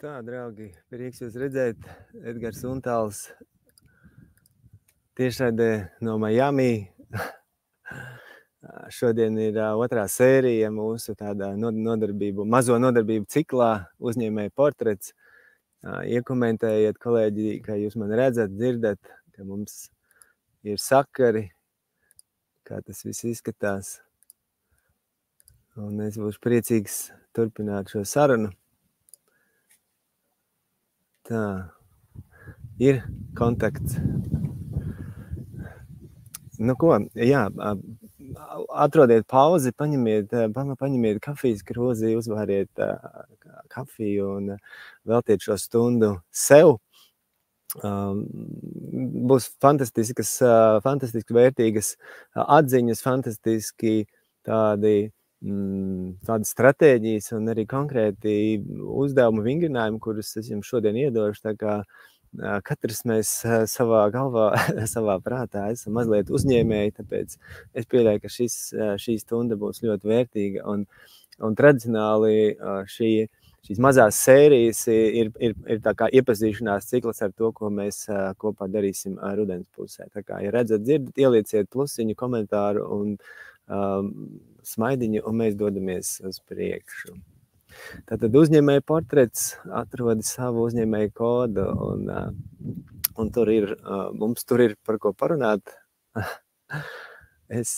Tā, draugi, prieks jūs redzēt. Edgars Untāls tiešraidē no Miami. Šodien ir otrā sērija mūsu tādā mazo nodarbību ciklā uzņēmēju portrets. Iekomentējiet, kolēģi, ka jūs mani redzat, dzirdat, ka mums ir sakari, kā tas viss izskatās. Un es būšu priecīgs turpināt šo sarunu. Tā, ir kontakts. Nu ko, jā, atrodiet pauzi, paņemiet kafijas krūzi, uzvāriet kafiju un veltiet šo stundu sev. Būs fantastiski vērtīgas atziņas, fantastiski tādas stratēģijas un arī konkrēti uzdevumu vingrinājumi, kurus es jums šodien iedošu. Tā kā katrs mēs savā galvā, savā prātā esam mazliet uzņēmēji, tāpēc es pieļauju, ka šī stunda būs ļoti vērtīga. Un tradicionāli šīs mazās sērijas ir tā kā iepazīšanās cikls ar to, ko mēs kopā darīsim rudens pusē. Tā kā, ja redzat, dzirdat, ielieciet plusiņu, komentāru un smaidiņu, un mēs dodamies uz priekšu. Tātad uzņēmēja portrets atrod savu uzņēmēju kodu, un mums tur ir par ko parunāt. Es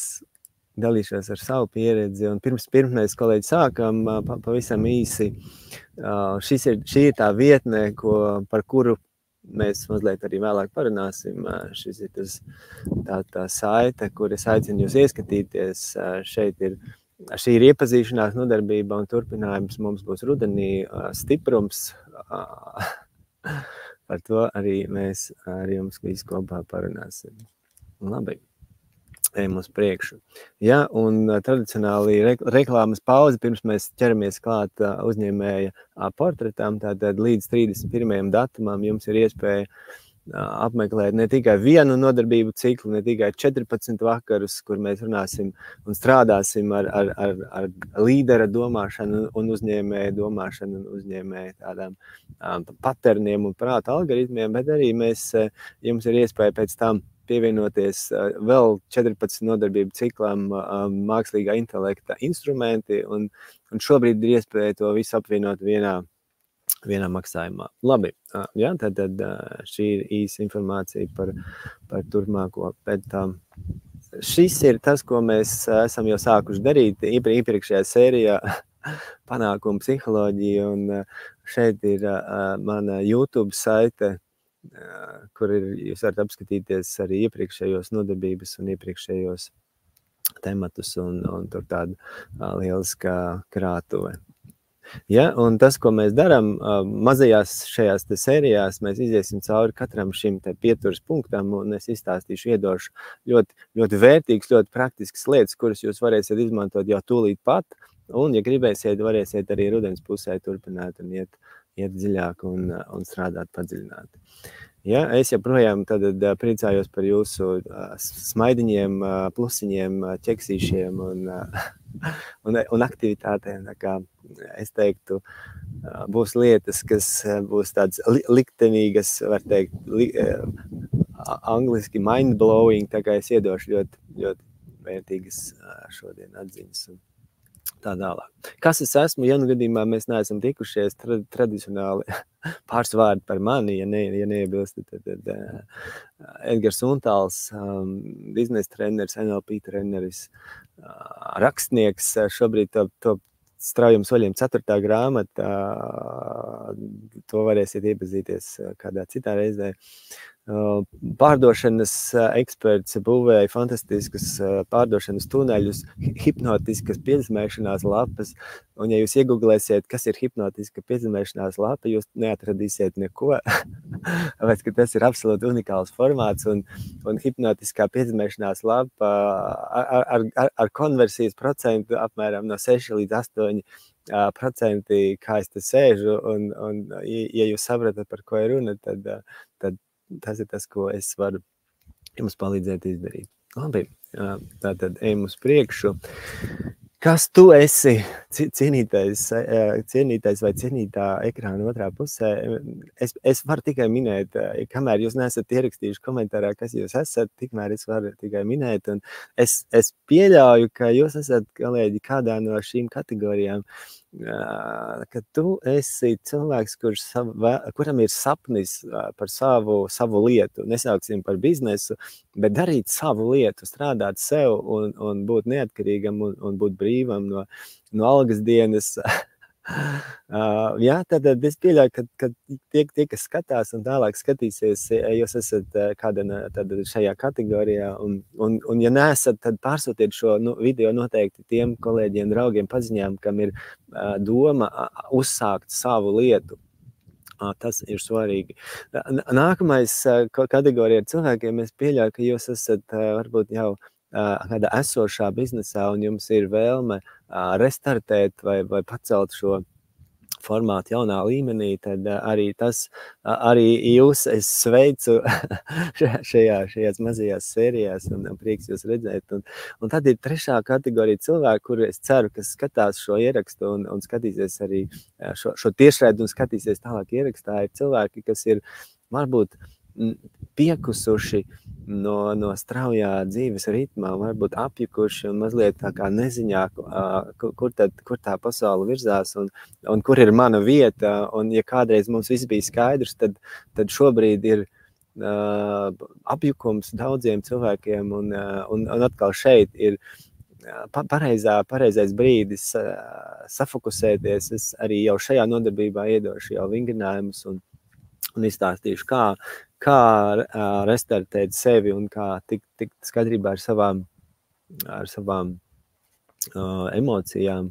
dalīšos ar savu pieredzi, un pirms mēs, kolēģi, sākam pavisam īsi. Šī ir tā vietne, par kuru mēs mazliet arī vēlāk parunāsim. Šis ir tā saite, kur es aicinu jūs ieskatīties. Šī ir iepazīšanās nodarbība un turpinājums mums būs rudenī stiprums. Par to arī mēs ar jums visi kopā parunāsim. Labi, ejam uz priekšu. Ja, un tradicionāli reklāmas pauze, pirms mēs ķeramies klāt uzņēmēja portretām, tātad līdz 31. datumam jums ir iespēja apmeklēt ne tikai vienu nodarbību ciklu, ne tikai 14 vakarus, kur mēs runāsim un strādāsim ar līdera domāšanu un uzņēmēju domāšanu un uzņēmēju tādām paterniem un prāta algoritmiem, bet arī jums ir iespēja pēc tam pievienoties vēl 14 nodarbību ciklam mākslīgā intelekta instrumenti, un šobrīd ir iespēja to visu apvienot vienā maksājumā. Labi, jā, tad šī ir īsa informācija par turpmāko. Bet šis ir tas, ko mēs esam jau sākuši darīt iepriekšējā sērijā, panākumu psiholoģija, un šeit ir mana YouTube saite, kur jūs varat apskatīties arī iepriekšējos nodarbības un iepriekšējos tematus, un tur tāda lieliskā krātuve. Ja, un tas, ko mēs darām, mazajās šajās sērijās, mēs iziesim cauri katram šim pieturas punktam, un es izstāstīšu, iedošu ļoti, ļoti vērtīgas, ļoti praktiskas lietas, kuras jūs varēsiet izmantot jau tūlīt pat, un, ja gribēsiet, varēsiet arī rudens pusē turpināt un iet dziļāk un strādāt padziļināt. Ja, es joprojām priecājos par jūsu smaidiņiem, plusiņiem, ķeksīšiem un aktivitātēm. Tā kā es teiktu, būs lietas, kas būs tādas liktenīgas, var teikt, angliski mind-blowing, tā kā es iedošu ļoti, ļoti vērtīgas šodien atziņas un tā tālāk. Kas es esmu, ja nu gadījumā mēs neesam tikušies tradicionāli pāris vārdi par mani, ja neiebilst, tad Edgars Untāls, biznesa treneris, NLP treneris, rakstnieks, šobrīd top straujam soļiem 4. grāmata, to varēsiet iepazīties kādā citā reizē. Pārdošanas eksperts, būvēja fantastiskus pārdošanas tuneļus, hipnotiskas piezīmēšanās lapas, un ja jūs iegooglēsiet, kas ir hipnotiska piezīmēšanās lapa, jūs neatradīsiet neko, tāpēc, ka tas ir absolūti unikāls formāts, un hipnotiskā piezīmēšanās lapa ar konversijas procentu apmēram no 6 līdz 8%, kā es te sēžu, un ja jūs sapratat, par ko ir runa, tad tas ir tas, ko es varu jums palīdzēt izdarīt. Labi, tātad ejam uz priekšu. Kas tu esi cienītais vai cienītā ekrāna otrā pusē? Es varu tikai minēt, kamēr jūs neesat ierakstījuši komentārā, kas jūs esat, tikmēr es varu tikai minēt. Un es pieļauju, ka jūs esat, kolēģi, kādā no šīm kategorijām, ka tu esi cilvēks, kuram ir sapnis par savu lietu, nesauksim par biznesu, bet darīt savu lietu, strādāt sev un būt neatkarīgam un būt brīvam no algas dienas. Jā, tad es pieļauju, ka tie, kas skatās un tālāk skatīsies, jūs esat kāda šajā kategorijā, un ja neesat, tad pārsūtiet šo video noteikti tiem kolēģiem, draugiem, paziņām, kam ir doma uzsākt savu lietu. Tas ir svarīgi. Nākamais kategorija ar cilvēkiem, es pieļauju, ka jūs esat varbūt jau kādā esošā biznesā un jums ir vēlme restartēt vai pacelt šo formātu jaunā līmenī, tad arī jūs es sveicu šajās mazajās sērijās un prieks jūs redzēt. Un tad ir trešā kategorija cilvēku, kuri es ceru, kas skatās šo ierakstu un skatīsies arī šo tiešraidi un skatīsies tālāk ierakstā, ir cilvēki, kas ir varbūt piekusuši no straujā dzīves ritmā, varbūt apjukuši un mazliet tā kā neziņā, kur tā pasaule virzās un kur ir mana vieta. Un ja kādreiz mums viss bija skaidrs, tad šobrīd ir apjukums daudziem cilvēkiem un atkal šeit ir pareizais brīdis safokusēties. Es arī jau šajā nodarbībā iedošu jau vingrinājumus un izstāstīšu, kā restartēt sevi un kā tikt skaidrībā ar savām emocijām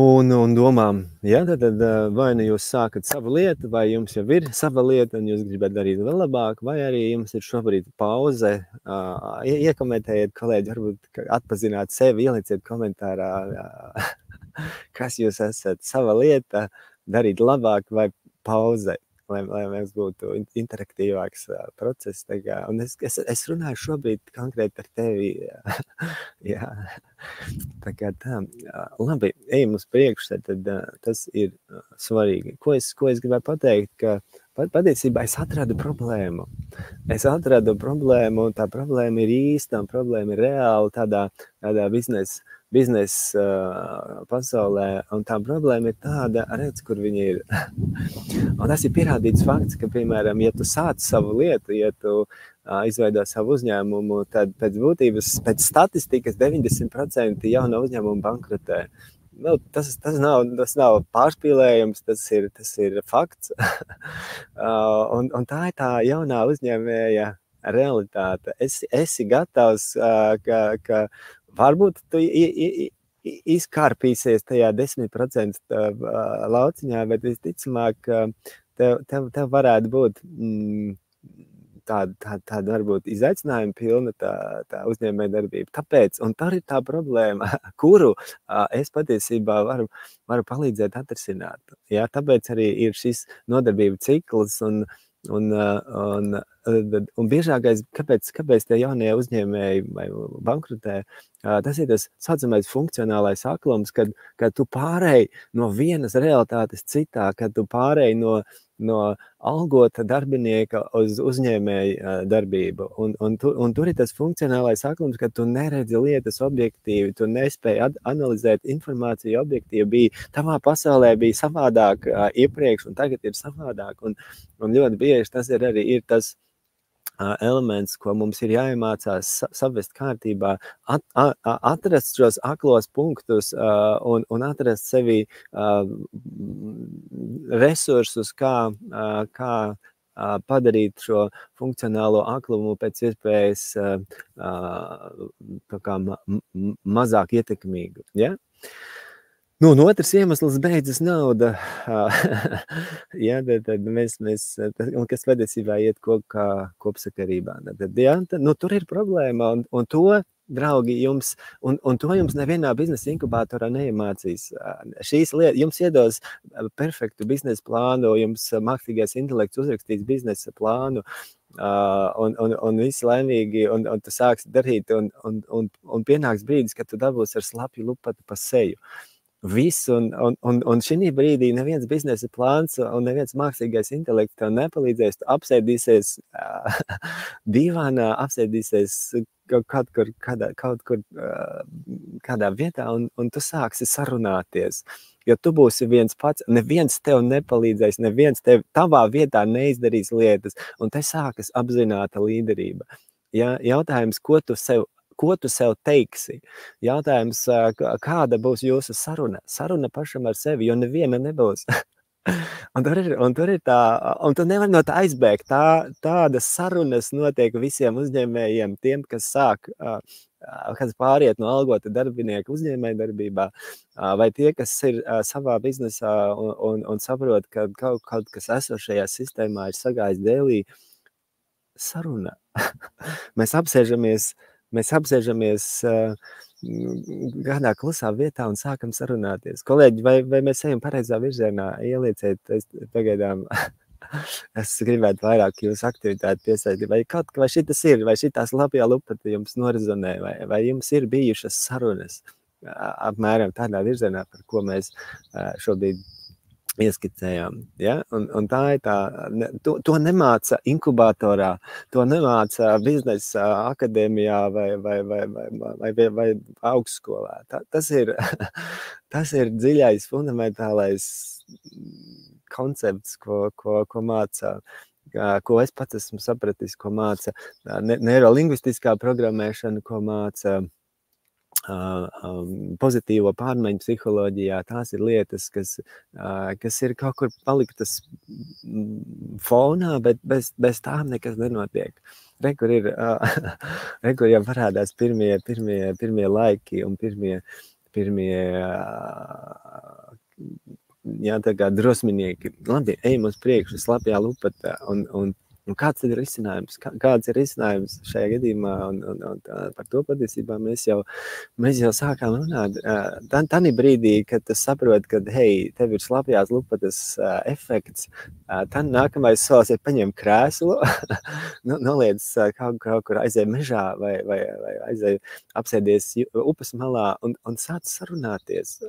un domām. Ja, tad vai nu jūs sākat savu lietu, vai jums jau ir sava lieta un jūs gribat darīt vēl labāk, vai arī jums ir šobrīd pauze. Iekomentējiet, kolēģi, varbūt atpazināt sevi, ielieciet komentārā, kas jūs esat, sava lieta, darīt labāk vai pauzē, lai mums būtu interaktīvāks process. Un es runāju šobrīd konkrēti ar tevi. Jā. Tā kā tā. Labi, ejam uz priekšu, tad tas ir svarīgi. Ko es gribēju pateikt, ka patiesībā es atradu problēmu. Un tā problēma ir īsta, un problēma ir reāla tādā biznesa pasaulē, un tā problēma ir tāda, redz, kur viņa ir. Un tas ir pierādīts fakts, ka, piemēram, ja tu sāc savu lietu, ja tu izveido savu uzņēmumu, tad pēc būtības, pēc statistikas 90% jauna uzņēmuma bankrotē. Tas nav pārspīlējums, tas ir fakts. Un tā ir tā jaunā uzņēmēja realitāte. Esi gatavs, ka varbūt tu izkārpīsies tajā 10% lauciņā, bet visticamāk tev varētu būt tāda varbūt izaicinājuma pilna tā uzņēmēja darbība. Tāpēc, un tā ir tā problēma, kuru es patiesībā varu palīdzēt atrisināt. Jā, tāpēc arī ir šis nodarbību cikls un biežākais, kāpēc tie jaunie uzņēmēji vai bankrotē, tas ir tas saucamais funkcionālais aklums, kad tu pārēji no vienas realitātes citā, kad tu pārēji no algota darbinieka uz uzņēmēju darbību. Un tur ir tas funkcionālais aklums, ka tu neredzi lietas objektīvi, tu nespēji analizēt informāciju objektīvi. Tavā pasaulē bija savādāk iepriekš, un tagad ir savādāk. Un ļoti bieži tas ir arī tas elements, ko mums ir jāiemācās savest kārtībā, atrast šos aklos punktus un atrast sevi resursus, kā padarīt šo funkcionālo aklumu pēc iespējas mazāk ietekmīgu. Ja? Un otrs iemesls beidzas nauda. Jā, tad mēs kas patiesībā iet kopsakarībā. Tur ir problēma, un to, draugi, jums nevienā biznesa inkubatorā neiemācīs. Šīs lietas jums iedos perfektu biznesa plānu, jums mākslīgais intelekts uzrakstīs biznesa plānu, un visi laimīgi, un tu sāksi darīt, un pienāks brīdis, kad tu dabūsi ar slapju lupatu pa seju. Viss, un šī brīdī neviens biznesa plāns un neviens mākslīgais intelekts tev nepalīdzēs. Tu apsēdīsies divānā, apsēdīsies kaut kur kādā vietā, un tu sāksi sarunāties. Jo tu būsi viens pats, neviens tev nepalīdzēs, neviens tavā vietā neizdarīs lietas, un te sākas apzināta līderība. Ja, jautājums, ko tu sev teiksi? Jautājums, kāda būs jūsu saruna? Saruna pašam ar sevi, jo neviena nebūs. Un tur ir tā, un tu nevar no tā aizbēgt. Tādas sarunas notiek visiem uzņēmējiem, tiem, kas sāk, kas pāriet no algota darbinieka uzņēmējdarbībā, vai tie, kas ir savā biznesā un saprot, ka kaut kas esošajā sistēmā ir sagājis dēlī. Saruna. Mēs apsēžamies kādā klusā vietā un sākam sarunāties. Kolēģi, vai mēs ejam pareizā virzienā? Ielieciet, pagaidām, es gribētu vairāk jūsu aktivitāti piesaistīt. Vai šitas ir, vai šitās lapjā lupata jums norizonē, vai jums ir bijušas sarunas apmēram tādā virzienā, par ko mēs šobrīd ieskicējām. Ja? Un tā ir tā, to nemāca inkubatorā, to nemāca biznesa akadēmijā vai augstskolā. Tas ir dziļais, fundamentālais koncepts, ko māca, ko es pats esmu sapratis, ko māca neirolingvistiskā programmēšana, ko māca pozitīvo pārmaiņu psiholoģijā. Tās ir lietas, kas ir kaut kur paliktas fonā, bet bez tām nekas nenotiek. Kur jau parādās pirmie laiki un pirmie tā kā drosminieki. Labi, ejam uz priekšu, slapjā lupatā. Un kāds ir risinājums? Kāds ir risinājums šajā gadījumā? Un par to patiesībā mēs jau sākām runāt. Tanī brīdī, kad tu saproti, ka, hei, tev ir slapjās lupatas efekts, tad nākamais solis ir paņemt krēslu, noliec kaut kur aizēj mežā vai aizēj apsēdies upes malā un sāc sarunāties.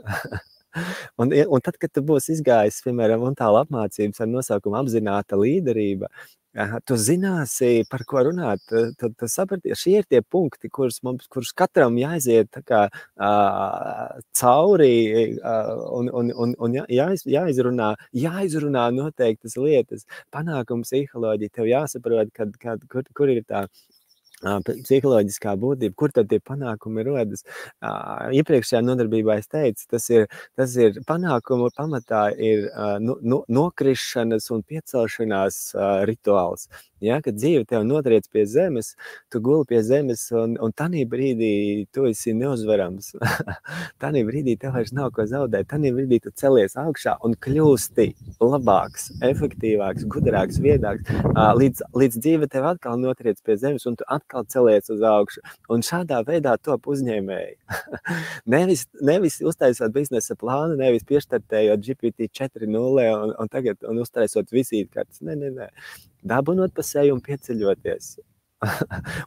Un tad, kad tu būsi izgājis, piemēram, mentāla apmācības ar nosaukumu apzināta līderība, tu zināsi, par ko runāt. Tu saprati, šie ir tie punkti, kurus katram jāiziet tā kā cauri un jāizrunā noteiktas lietas. Panākums psiholoģija, tev jāsaprot, kur ir tā psiholoģiskā būtība, kur tad tie panākumi rodas. Iepriekšējā nodarbībā es teicu, tas ir panākumu pamatā ir nokrišanas un piecelšanās rituāls. Ja, kad dzīve tev notriec pie zemes, tu guli pie zemes un tanī brīdī tu esi neuzvarams. Tanī brīdī tev vairs nav ko zaudēt. Tanī brīdī tu celies augšā un kļūsti labāks, efektīvāks, gudrāks, viedāks. Līdz dzīve tev atkal notriec pie zemes un tu atkal celies uz augšu. Un šādā veidā top uzņēmēji. Nevis uztaisot biznesa plānu, nevis pieštartējot GPT 4.0 un uztaisot vizītkartes. Nē. Dabunot pa seju un pieceļoties.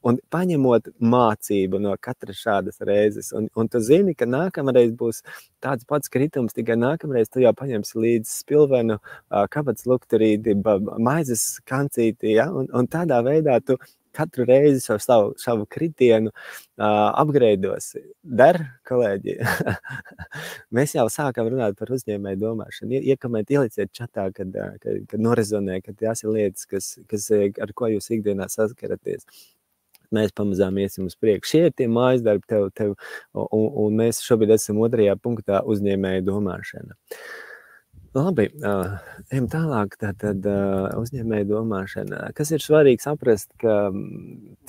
Un paņemot mācību no katras šādas reizes. Un tu zini, ka nākamreiz būs tāds pats kritums, tikai nākamreiz tu jau paņemsi līdz spilvenu, kabats lukturīti, maizes kancīti, ja? Un tādā veidā tu katru reizi savu kritienu upgradeosi. Kolēģi, mēs jau sākam runāt par uzņēmēju domāšanu. Ieliciet čatā, kad norezonē, ka tās ir lietas, ar ko jūs ikdienā saskaraties. Mēs pamazām iesim uz priekšu. Šie ir tie mājas darbi tev, un mēs šobrīd esam 2. punktā uzņēmēju domāšana. Labi, ejam tālāk, tad uzņēmēju domāšana. Kas ir svarīgi saprast, ka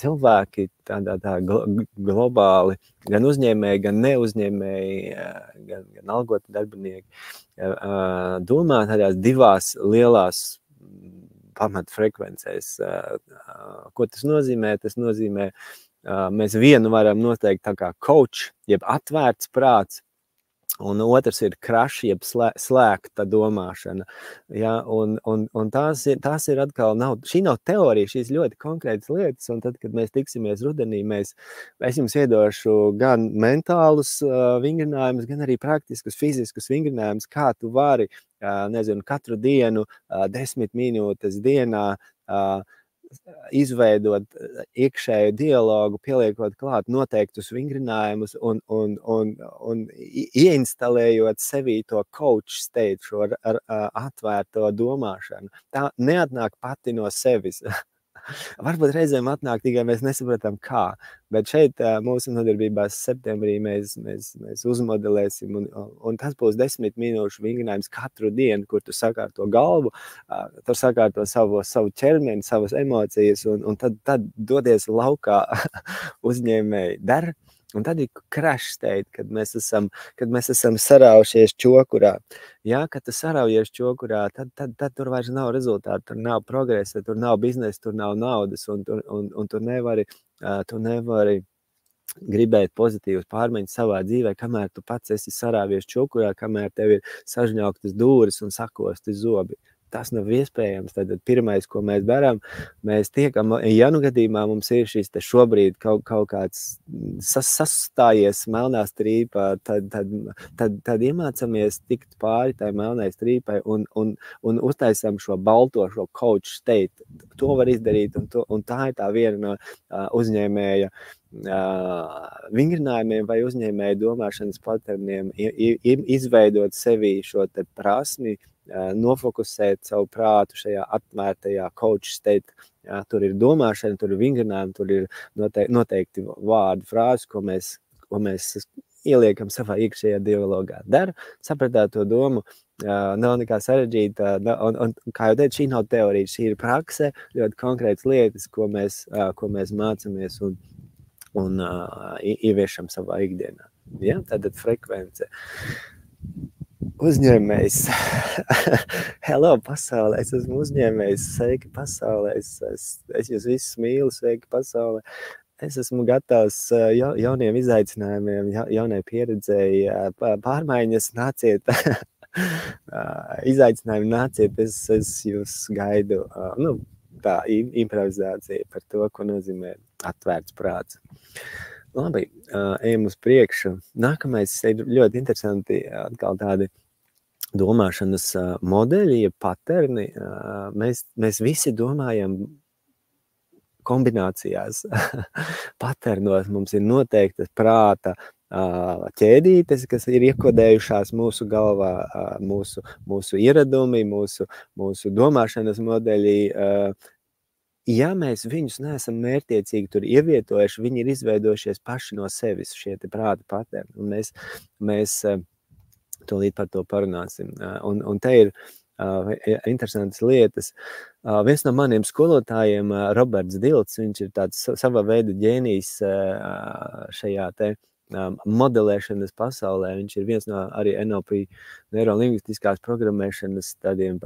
cilvēki tā globāli, gan uzņēmēji, gan neuzņēmēji, gan algoti darbinieki, domā tādās divās lielās pamatfrekvencēs. Ko tas nozīmē? Tas nozīmē, mēs vienu varam noteikt tā kā coach, jeb atvērts prāts, Un otrs ir crash, jeb slēgta domāšana. Ja, un tās ir atkal, šī nav teorija, šīs ļoti konkrētas lietas, un tad, kad mēs tiksimies rudenī, es jums iedošu gan mentālus vingrinājumus, gan arī praktiskus, fiziskus vingrinājumus, kā tu vari, nezinu, katru dienu, 10 minūtes dienā, izveidot iekšēju dialogu, pieliekot klāt noteiktus vingrinājumus un ieinstalējot sevī to coach state, šo ar atvērto domāšanu. Tā neatnāk pati no sevis. Varbūt reizēm atnāk, tikai mēs nesapratam kā, bet šeit mūsu nodarbībās septembrī mēs uzmodelēsim, un tas būs 10 minūšu vingrinājums katru dienu, kur tu sakārto galvu, tu sakārto savu ķermeni, savas emocijas, un tad dodies laukā uzņēmēji dar. Un tad ir crash state, kad mēs esam saraušies čokurā. Ja, kad tu saraujies čokurā, tad tur vairs nav rezultātu, tur nav progresa, tur nav biznesa, tur nav naudas, un tu nevari gribēt pozitīvas pārmaiņas savā dzīvē, kamēr tu pats esi sarāvies čokurā, kamēr tev ir sažņauktas dūris un sakosti zobi. Tas nav iespējams. Tad pirmais, ko mēs darām, mēs tiekam, ja nu gadījumā mums ir šis te šobrīd kaut kāds sastājies melnā strīpā, tad iemācamies tikt pāri tai melnai strīpai un uztaisam šo balto, šo coach state. To var izdarīt, un tā ir tā viena no uzņēmēja vingrinājumiem vai uzņēmēja domāšanas paterniem, izveidot sevī šo te prasmi, nofokusēt savu prātu šajā atvērtajā coach state. Jā, tur ir domāšana, tur ir vingrinājumi, tur ir noteikti vārdu frāzi, ko mēs ieliekam savā iekšējā dialogā. Sapratāt to domu, nav nekā sarežģīta, un kā jau teicu, šī nav teorija, šī ir prakse, ļoti konkrētas lietas, ko mēs mācamies un ieviešam savā ikdienā. Ja? Tātad frekvence. Uzņēmējs. Hello, pasaulē, es esmu uzņēmējs, sveiki pasaulē, es jūs visus mīlu, sveiki pasaulē. Es esmu gatavs jauniem izaicinājumiem, jaunai pieredzēji, pārmaiņas nāciet, izaicinājumi nāciet, es jūs gaidu, tā improvizācija par to, ko nozīmē atvērts prāts. Labi, ejam uz priekšu. Nākamais ir ļoti interesanti, atkal tādi domāšanas modeļi, ja paterni. Mēs visi domājam kombinācijās. Paternos mums ir noteiktas prāta ķēdītes, kas ir iekodējušās mūsu galvā, mūsu ieradumi, mūsu domāšanas modeļi. Ja mēs viņus neesam mērķtiecīgi tur ievietojuši, viņi ir izveidojušies paši no sevis, šie te prāta paterni. Un mēs tūlīt par to parunāsim. Un te ir interesantas lietas. Viens no maniem skolotājiem, Roberts Dilts, viņš ir tāds sava veida ģēnijs šajā te modelēšanas pasaulē. Viņš ir viens no arī NLP, neirolingvistiskās programmēšanas tādiem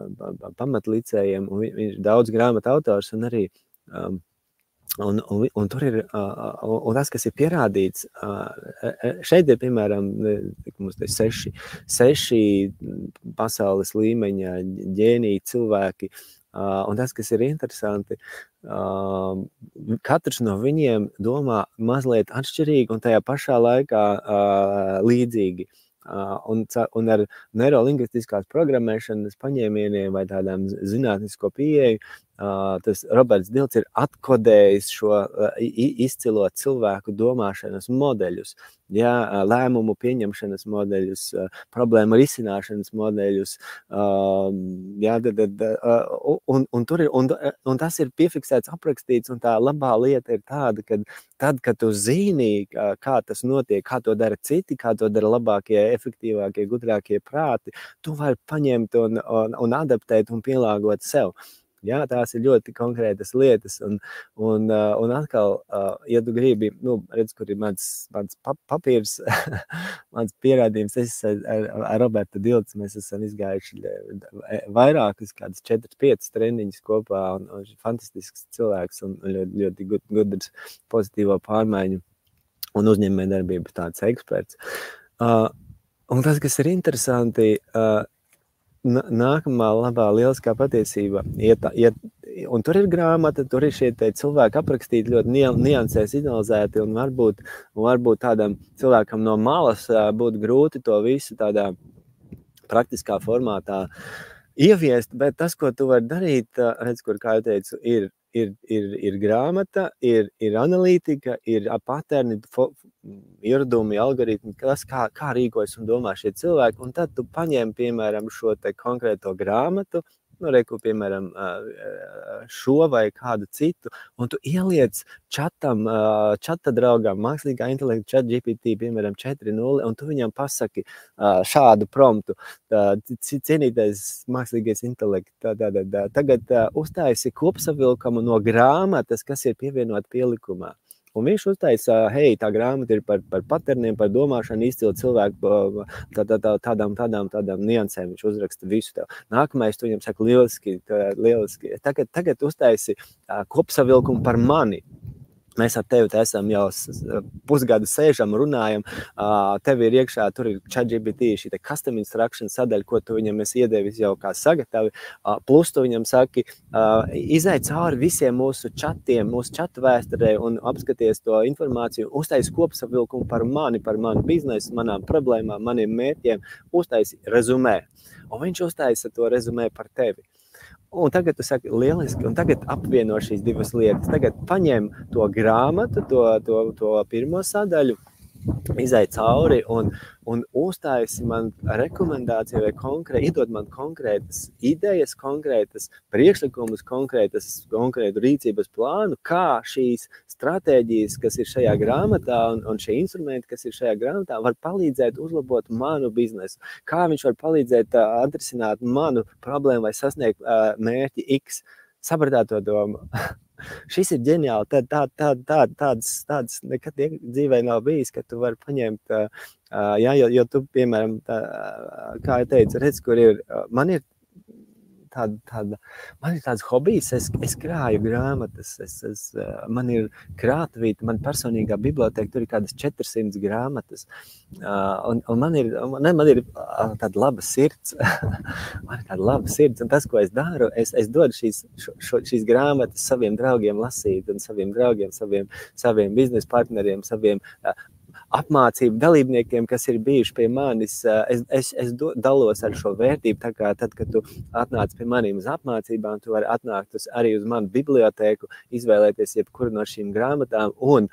pamatlicējiem, un viņš ir daudz grāmatu autors, un arī un tur ir, un tas, kas ir pierādīts, šeit ir, piemēram, mums te 6 pasaules līmeņa ģēniji cilvēki, un tas, kas ir interesanti, katrs no viņiem domā mazliet atšķirīgi un tajā pašā laikā līdzīgi. Un ar neirolingvistiskās programmēšanas paņēmieniem vai tādām zinātnisko pieeju, tas Roberts Dilts ir atkodējis šo izcilo cilvēku domāšanas modeļus, ja, lēmumu pieņemšanas modeļus, problēmu risināšanas modeļus, ja, un tas ir piefiksēts, aprakstīts, un tā labā lieta ir tāda, ka tad, kad tu zini, kā tas notiek, kā to dara citi, kā to dara labākie, efektīvākie, gudrākie prāti, tu vari paņemt un adaptēt un pielāgot sev. Jā, tās ir ļoti konkrētas lietas, un atkal, ja tu gribi, redz, kur ir mans papīrs, mans pierādījums, es ar Robertu Diltu, mēs esam izgājuši vairākus, kādus 4-5 treniņus kopā, un fantastisks cilvēks, un ļoti gudrs pozitīvo pārmaiņu un uzņēmējdarbību tāds eksperts. Un tas, kas ir interesanti, nākamā labā lieliskā patiesība, un tur ir grāmata, tur ir šie cilvēki aprakstīti ļoti niansēs idealizēti, un varbūt tādam cilvēkam no malas būtu grūti to visu tādā praktiskā formātā ieviest, bet tas, ko tu vari darīt, redz, kur, kā jau teicu, ir grāmata, ir analītika, ir paterni, ieradumi, algoritmi, kā rīkojas un domā šie cilvēki, un tad tu paņem, piemēram, šo te konkrēto grāmatu, piemēram, šo vai kādu citu, un tu ieliec čata draugam, mākslīgā intelekta ChatGPT, piemēram, 4.0, un tu viņam pasaki šādu promptu, cienītais mākslīgais intelekts, tagad uztaisi kopsavilkumu no grāmatas, kas ir pievienot pielikumā. Un viņš uztaisa, hei, tā grāmata ir par paterniem, par domāšanu, izcilu cilvēku, tādām niansēm, viņš uzraksta visu tev. Nākamais, tu viņam saka, lieliski. Tagad uztaisi kopsavilkumu par mani. Mēs ar tevi esam jau pusgadu sēžam, runājam, tev ir iekšā, tur ir ChatGPT, šī custom instruction sadaļa, ko tu viņam esi iedevis jau kā sagatavi, plus tu viņam saki, izai cauri visiem mūsu čatiem, mūsu čatu vēsturē un apskaties to informāciju, uztaisi kopsavilkumu par manu biznesu, manām problēmām, maniem mērķiem, uztaisi rezumē. Un viņš uztaisa to rezumē par tevi. Un tagad tu saki, lieliski, un tagad apvieno šīs divas lietas. Tagad paņem to grāmatu, to pirmo sadaļu, izai cauri un uztaisi man rekomendāciju vai iedod man konkrētas idejas, konkrētas priekšlikumus, konkrētu rīcības plānu, kā šīs stratēģijas, kas ir šajā grāmatā un šie instrumenti, kas ir šajā grāmatā, var palīdzēt uzlabot manu biznesu. Kā viņš var palīdzēt atrisināt manu problēmu vai sasniegt mērķi X. Sapratāt to domu. Šis ir ģeniāli, tāds nekad dzīvē nav bijis, ka tu vari paņemt, jo tu, piemēram, kā jau teicu, redz, kur ir, man ir tāds hobijs, es krāju grāmatas, man ir krātuvīte, man personīgā biblioteka, tur ir kādas 400 grāmatas, un man ir tāda laba sirds, un tas, ko es daru, es dodu šīs grāmatas saviem draugiem lasīt, un saviem draugiem, saviem biznesa partneriem, saviem apmācību dalībniekiem, kas ir bijuši pie manis, es dalos ar šo vērtību, tā kā tad, kad tu atnāc pie maniem uz apmācībām, tu vari atnākt arī uz manu bibliotēku, izvēlēties jebkuru no šīm grāmatām, un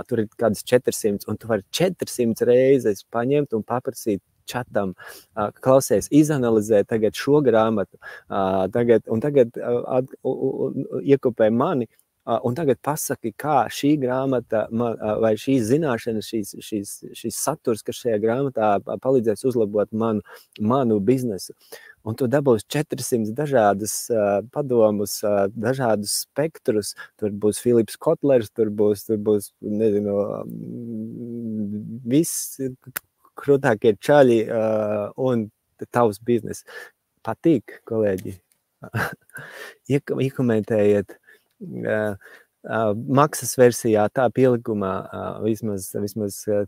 tur ir kādas 400, un tu vari 400 reizes paņemt un paprasīt čatam, klausies, izanalizē tagad šo grāmatu, tagad iekopē mani, un tagad pasaki, kā šī grāmata vai šīs zināšanas, šīs saturs, kas šajā grāmatā palīdzēs uzlabot manu biznesu. Un tu dabūsi 400 dažādas padomus, dažādus spektrus. Tur būs Filips Kotlers, tur būs nezinu, viss krūtākie čaļi un tavs biznes. Patīk, kolēģi? Iekomentējiet. Maksas versijā, tā pielikumā, vismaz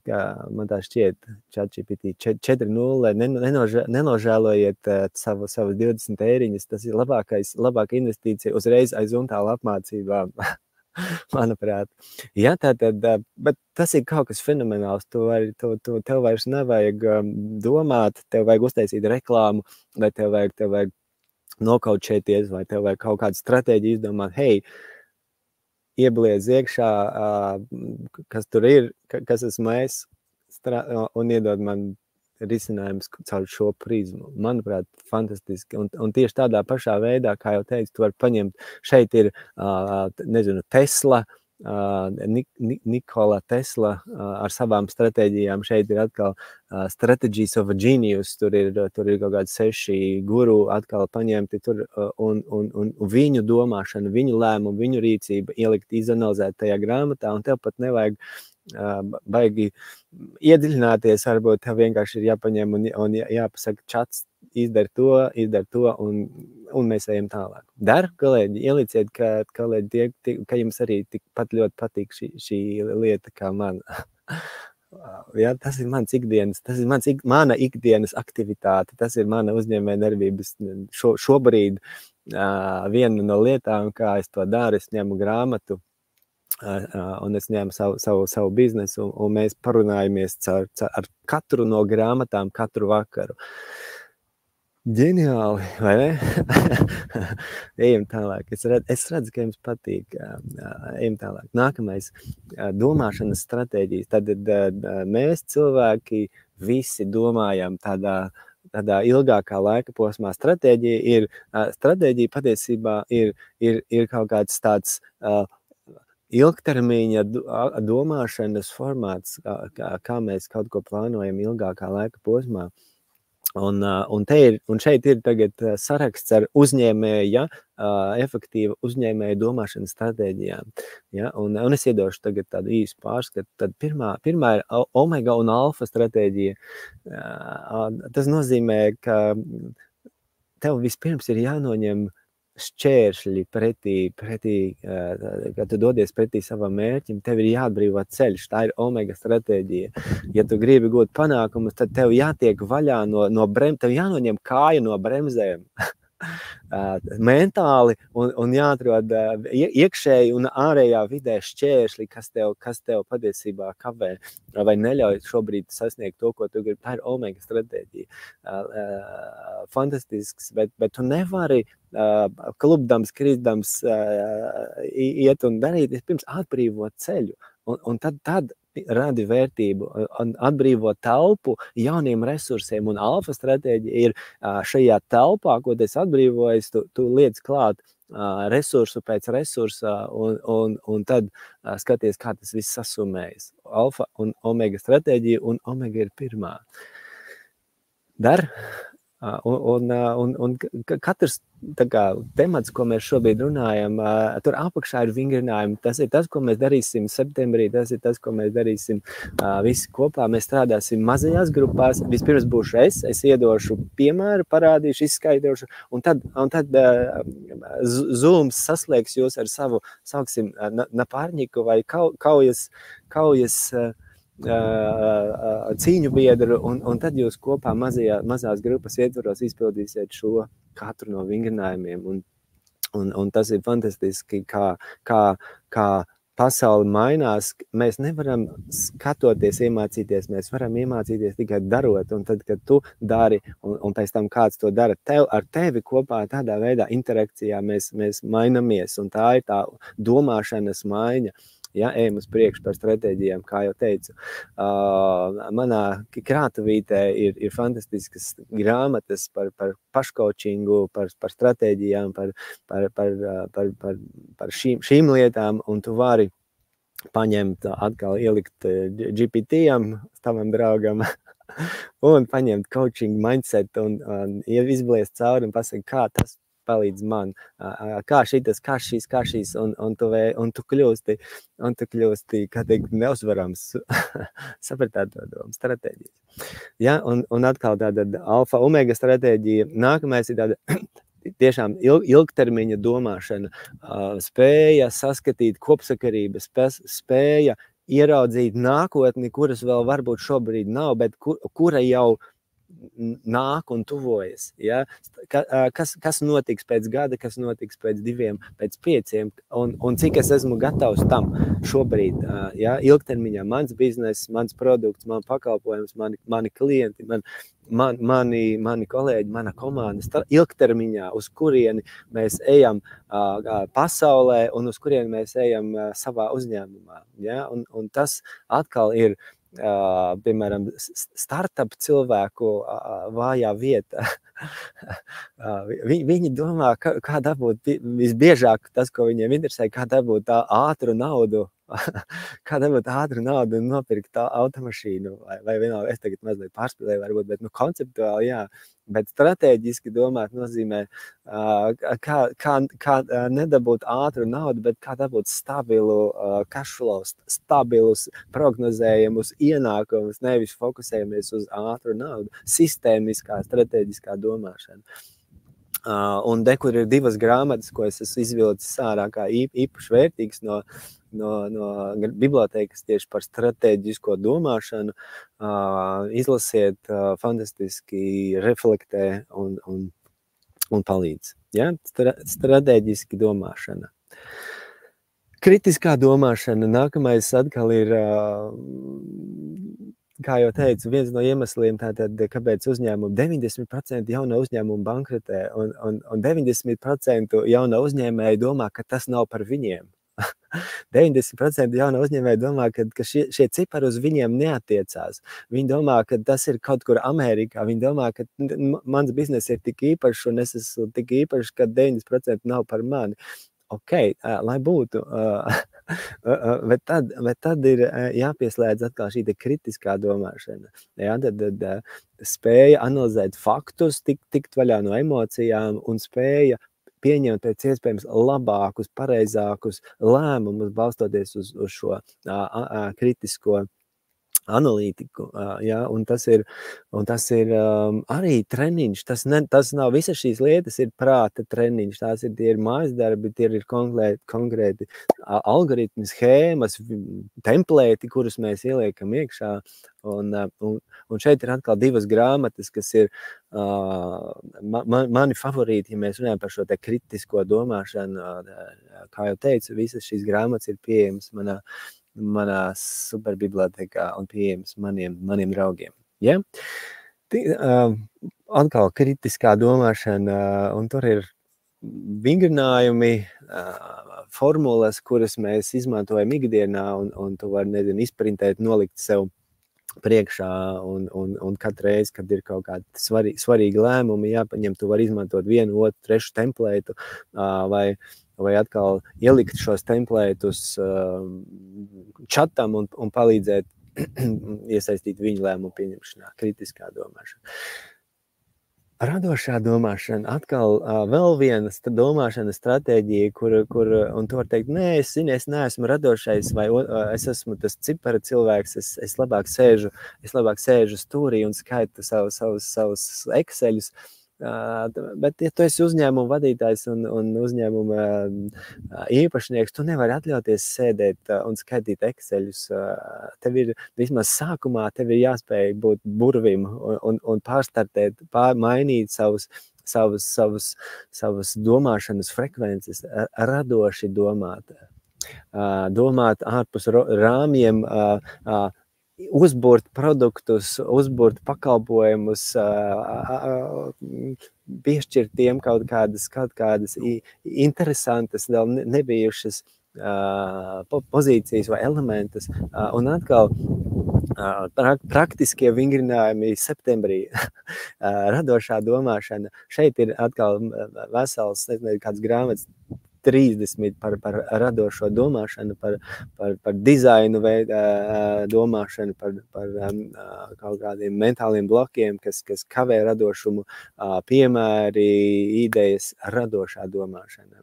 kā man tā šķiet, ChatGPT 4.0, nenožēlojiet savas 20 eiriņas, tas ir labāka investīcija uzreiz aiz untāla apmācībām, manuprāt. Jā, bet tas ir kaut kas fenomenāls, tev vairs nevajag domāt, tev vajag uztaisīt reklāmu, vai tev vajag nokaučēties, vai tev vajag kaut kādu stratēģiju izdomāt, hei, iebliedz iekšā, kas tur ir, kas esmu es, un iedod man risinājums caur šo prizmu. Manuprāt, fantastiski. Un tieši tādā pašā veidā, kā jau teicu, tu vari paņemt, šeit ir, nezinu, Tesla, Nikola Tesla ar savām stratēģijām, šeit ir atkal Strategies of a Genius, tur ir kaut kādi 6 guru atkal paņemti tur, un viņu domāšana, viņu lēmumu, viņu rīcība ielikt, izanalizēt tajā grāmatā, un tev pat nevajag baigi iedziļināties, varbūt tev vienkārši ir jāpaņem un jāpasaka, čats, izdara to, un mēs ejam tālāk. Dar, kolēģi, ieliciet, ka jums arī tikpat ļoti patīk šī lieta kā man. Ja, tas ir mans ikdienas, mana ikdienas aktivitāte, tas ir mana uzņēmējdarbības šobrīd viena no lietām, kā es to daru, es ņemu grāmatu, un es ņēmu savu biznesu, un mēs parunājamies ar katru no grāmatām katru vakaru. Ģeniāli, vai ne? Ejam tālāk. Es redzu, ka jums patīk. Ejam tālāk. Nākamais domāšanas stratēģijas. Tad mēs cilvēki visi domājam tādā ilgākā laika posmā. Stratēģija patiesībā ir kaut kāds tāds ilgtermiņa domāšanas formāts, kā mēs kaut ko plānojam ilgākā laika posmā. Un šeit ir tagad saraksts ar uzņēmēja, efektīva uzņēmēja domāšanas stratēģijām. Ja? Un es iedošu tagad tādu īsu pārskatu. Tad pirmā ir omega un alfa stratēģija. Tas nozīmē, ka tev vispirms ir jānoņem šķēršļi pretī, kad tu dodies pretī savam mērķim, tev ir jāatbrīvo ceļš. Tā ir omega stratēģija. Ja tu gribi gūt panākumus, tad tev jātiek vaļā no bremzēm, tev jānoņem kāja no bremzēm. Mentāli un jāatrod iekšēji un ārējā vidē šķēršļi, kas tev patiesībā kavē vai neļauj šobrīd sasniegt to, ko tu gribi. Tā ir omega stratēģija. Fantastisks, bet tu nevari klubdams, kristdams iet un darīt, vispirms atbrīvot ceļu. Un tad radi vērtību, atbrīvo telpu jauniem resursiem, un alfa stratēģija ir šajā telpā, ko es atbrīvoju, tu liec klāt resursu pēc resursa, un tad skaties, kā tas viss sasumējas. Alfa un omega stratēģija, un omega ir pirmā. Un katrs temats, ko mēs šobrīd runājam, tur apakšā ir vingrinājumi. Tas ir tas, ko mēs darīsim septembrī, tas ir tas, ko mēs darīsim visi kopā. Mēs strādāsim mazajās grupās. Vispirms būšu es iedošu piemēru, parādīšu, izskaidrošu, un tad Zooms saslēgs jūs ar savu, sauksim, napārņiku vai kaujas cīņu biedru, un tad jūs kopā mazās grupas ietvaros izpildīsiet šo katru no vingrinājumiem. Un tas ir fantastiski, kā pasauli mainās. Mēs nevaram skatoties, iemācīties, mēs varam iemācīties tikai darot, un tad, kad tu dari, un pēc tam kāds to dara ar tevi kopā, tādā veidā interakcijā mēs mainamies, un tā ir tā domāšanas maiņa. Ja, ejam uz priekšu par stratēģijām, kā jau teicu. Manā krātuvītē ir fantastiskas grāmatas par paškočingu, par stratēģijām, par šīm lietām, un tu vari paņemt, atkal ielikt GPT-am, tavam draugam, un paņemt coaching mindset, un izbliest cauri un pasaka, kā tas palīdz man, kā šīs, un tu kļūsti, kā teikt, neuzvarams, sapratāt to domu, stratēģijas. Ja, un atkal tāda alfa omega stratēģija, nākamais ir tāda tiešām ilgtermiņa domāšana, spēja saskatīt kopsakarības, spēja ieraudzīt nākotni, kuras vēl varbūt šobrīd nav, bet kura jau nāk un tuvojas. Ja? Kas notiks pēc gada, kas notiks pēc 2, pēc 5, un cik es esmu gatavs tam šobrīd. Ja? Ilgtermiņā mans biznes, mans produkts, man pakalpojums, mani klienti, mani kolēģi, mana komanda, ilgtermiņā, uz kurieni mēs ejam pasaulē un uz kurieni mēs ejam savā uzņēmumā. Ja? Un tas atkal ir piemēram, startup cilvēku vājā vieta. Viņi domā, kā dabūt, visbiežāk tas, ko viņiem interesē, kā dabūt ātru naudu, un nopirkt automašīnu, vai vienalga, es tagad mazliet pārspēlēju varbūt, bet konceptuāli, jā, bet strateģiski domāt nozīmē, kā nedabūt ātru naudu, bet kā dabūt stabilu cash flow, stabilus prognozējumus ienākumus, nevis fokusējamies uz ātru naudu, sistēmiskā, strateģiskā domāšana. Un kur ir 2 grāmatas, ko es esmu izvilcis ārā kā īpaši vērtīgs no bibliotēkas tieši par stratēģisko domāšanu. Izlasiet, fantastiski reflektē un palīdz. Ja? Stratēģiski domāšana. Kritiskā domāšana. Nākamais atkal ir, kā jau teicu, viens no iemesliem, tātad, kāpēc 90% jauno uzņēmumu bankrotē, un 90% jauno uzņēmēju domā, ka tas nav par viņiem. 90% jauno uzņēmēju domā, ka šie cipari uz viņiem neatiecās. Viņi domā, ka tas ir kaut kur Amerikā. Viņi domā, ka mans biznes ir tik īpašs, un es esmu tik īpašs, ka 90% nav par mani. Ok, lai būtu, bet tad ir jāpieslēdz atkal šī kritiskā domāšana. Ja, tad spēja analizēt faktus, tikt vaļā no emocijām un spēja pieņemt pēc iespējams labākus, pareizākus lēmumus, balstoties uz šo kritisko analītiku, ja, un tas ir arī treniņš, tas nav, visas šīs lietas ir prāta treniņš, tie ir mājas darbi, tie ir konkrēti algoritmi, schēmas, templēti, kurus mēs ieliekam iekšā, un šeit ir atkal divas grāmatas, kas ir mani favorīti, ja mēs runājam par šo te kritisko domāšanu, kā jau teicu, visas šīs grāmatas ir pieejamas manā superbibliotēkā un pieejams maniem draugiem. Ja? Atkal kritiskā domāšana, un tur ir vingrinājumi, formulas, kuras mēs izmantojam ikdienā, un tu vari, izprintēt, nolikt sev priekšā, un katru reizi, kad ir kaut kādi svarīgi lēmumi jāpaņem, tu vari izmantot vienu, otru, trešu templētu, vai atkal ielikt šos templētus čatam un palīdzēt iesaistīt viņu lēmumu pieņemšanā, kritiskā domāšana. Radošā domāšana, atkal vēl viena domāšana stratēģija, kur un tu var teikt, nē, es neesmu radošais, vai es esmu tas cipara cilvēks, es labāk sēžu stūrī un skaitu savus Exceļus. Bet, ja tu esi uzņēmuma vadītājs un uzņēmuma īpašnieks, tu nevari atļauties sēdēt un skaitīt Exceļus. Tev ir vismaz sākumā, tev ir jāspēj būt burvim un pārstartēt, mainīt savas domāšanas frekvences, radoši domāt ārpus rāmjiem, uzbūrt produktus, uzbūrt pakalpojumus, piešķirt tiem kaut kādas interesantas, vēl nebijušas pozīcijas vai elementus, un atkal praktiskie vingrinājumi septembrī, radošā domāšana. Šeit ir atkal vesels, kāds grāmatas 30 par radošo domāšanu, par dizainu domāšanu, par kaut kādiem mentāliem blokiem, kas kavē radošumu, piemēri, idejas, radošā domāšana.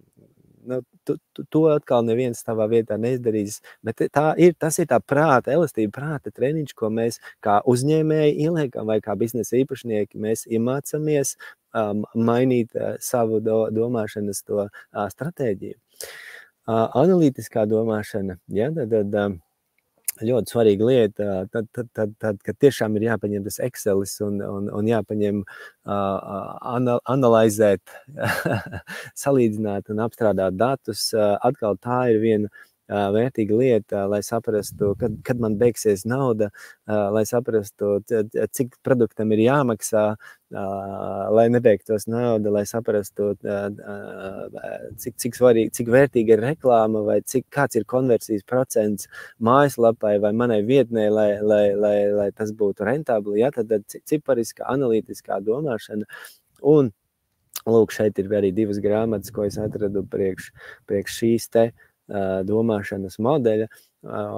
To atkal neviens tavā vietā neizdarīs, bet tas ir tā prāta, elastība, prāta treniņš, ko mēs kā uzņēmēji ieliekam vai kā biznesa īpašnieki mēs iemācamies mainīt savu domāšanas to stratēģiju. Analītiskā domāšana, ja, tad ļoti svarīga lieta, tad kad tiešām ir jāpaņem tas Excelis un jāpaņem analizēt, salīdzināt un apstrādāt datus. Atkal tā ir viena vērtīga lieta, lai saprastu, kad man beigsies nauda, lai saprastu, cik produktam ir jāmaksā, lai nebeigtos nauda, lai saprastu, cik vērtīga ir reklāma, vai kāds ir konversijas procents mājaslapai vai manai vietnē, lai tas būtu rentabli. Ja? Tad cipariskā, analītiskā domāšana. Un lūk, šeit ir arī divas grāmatas, ko es atradu priekš šīs te domāšanas modeļa,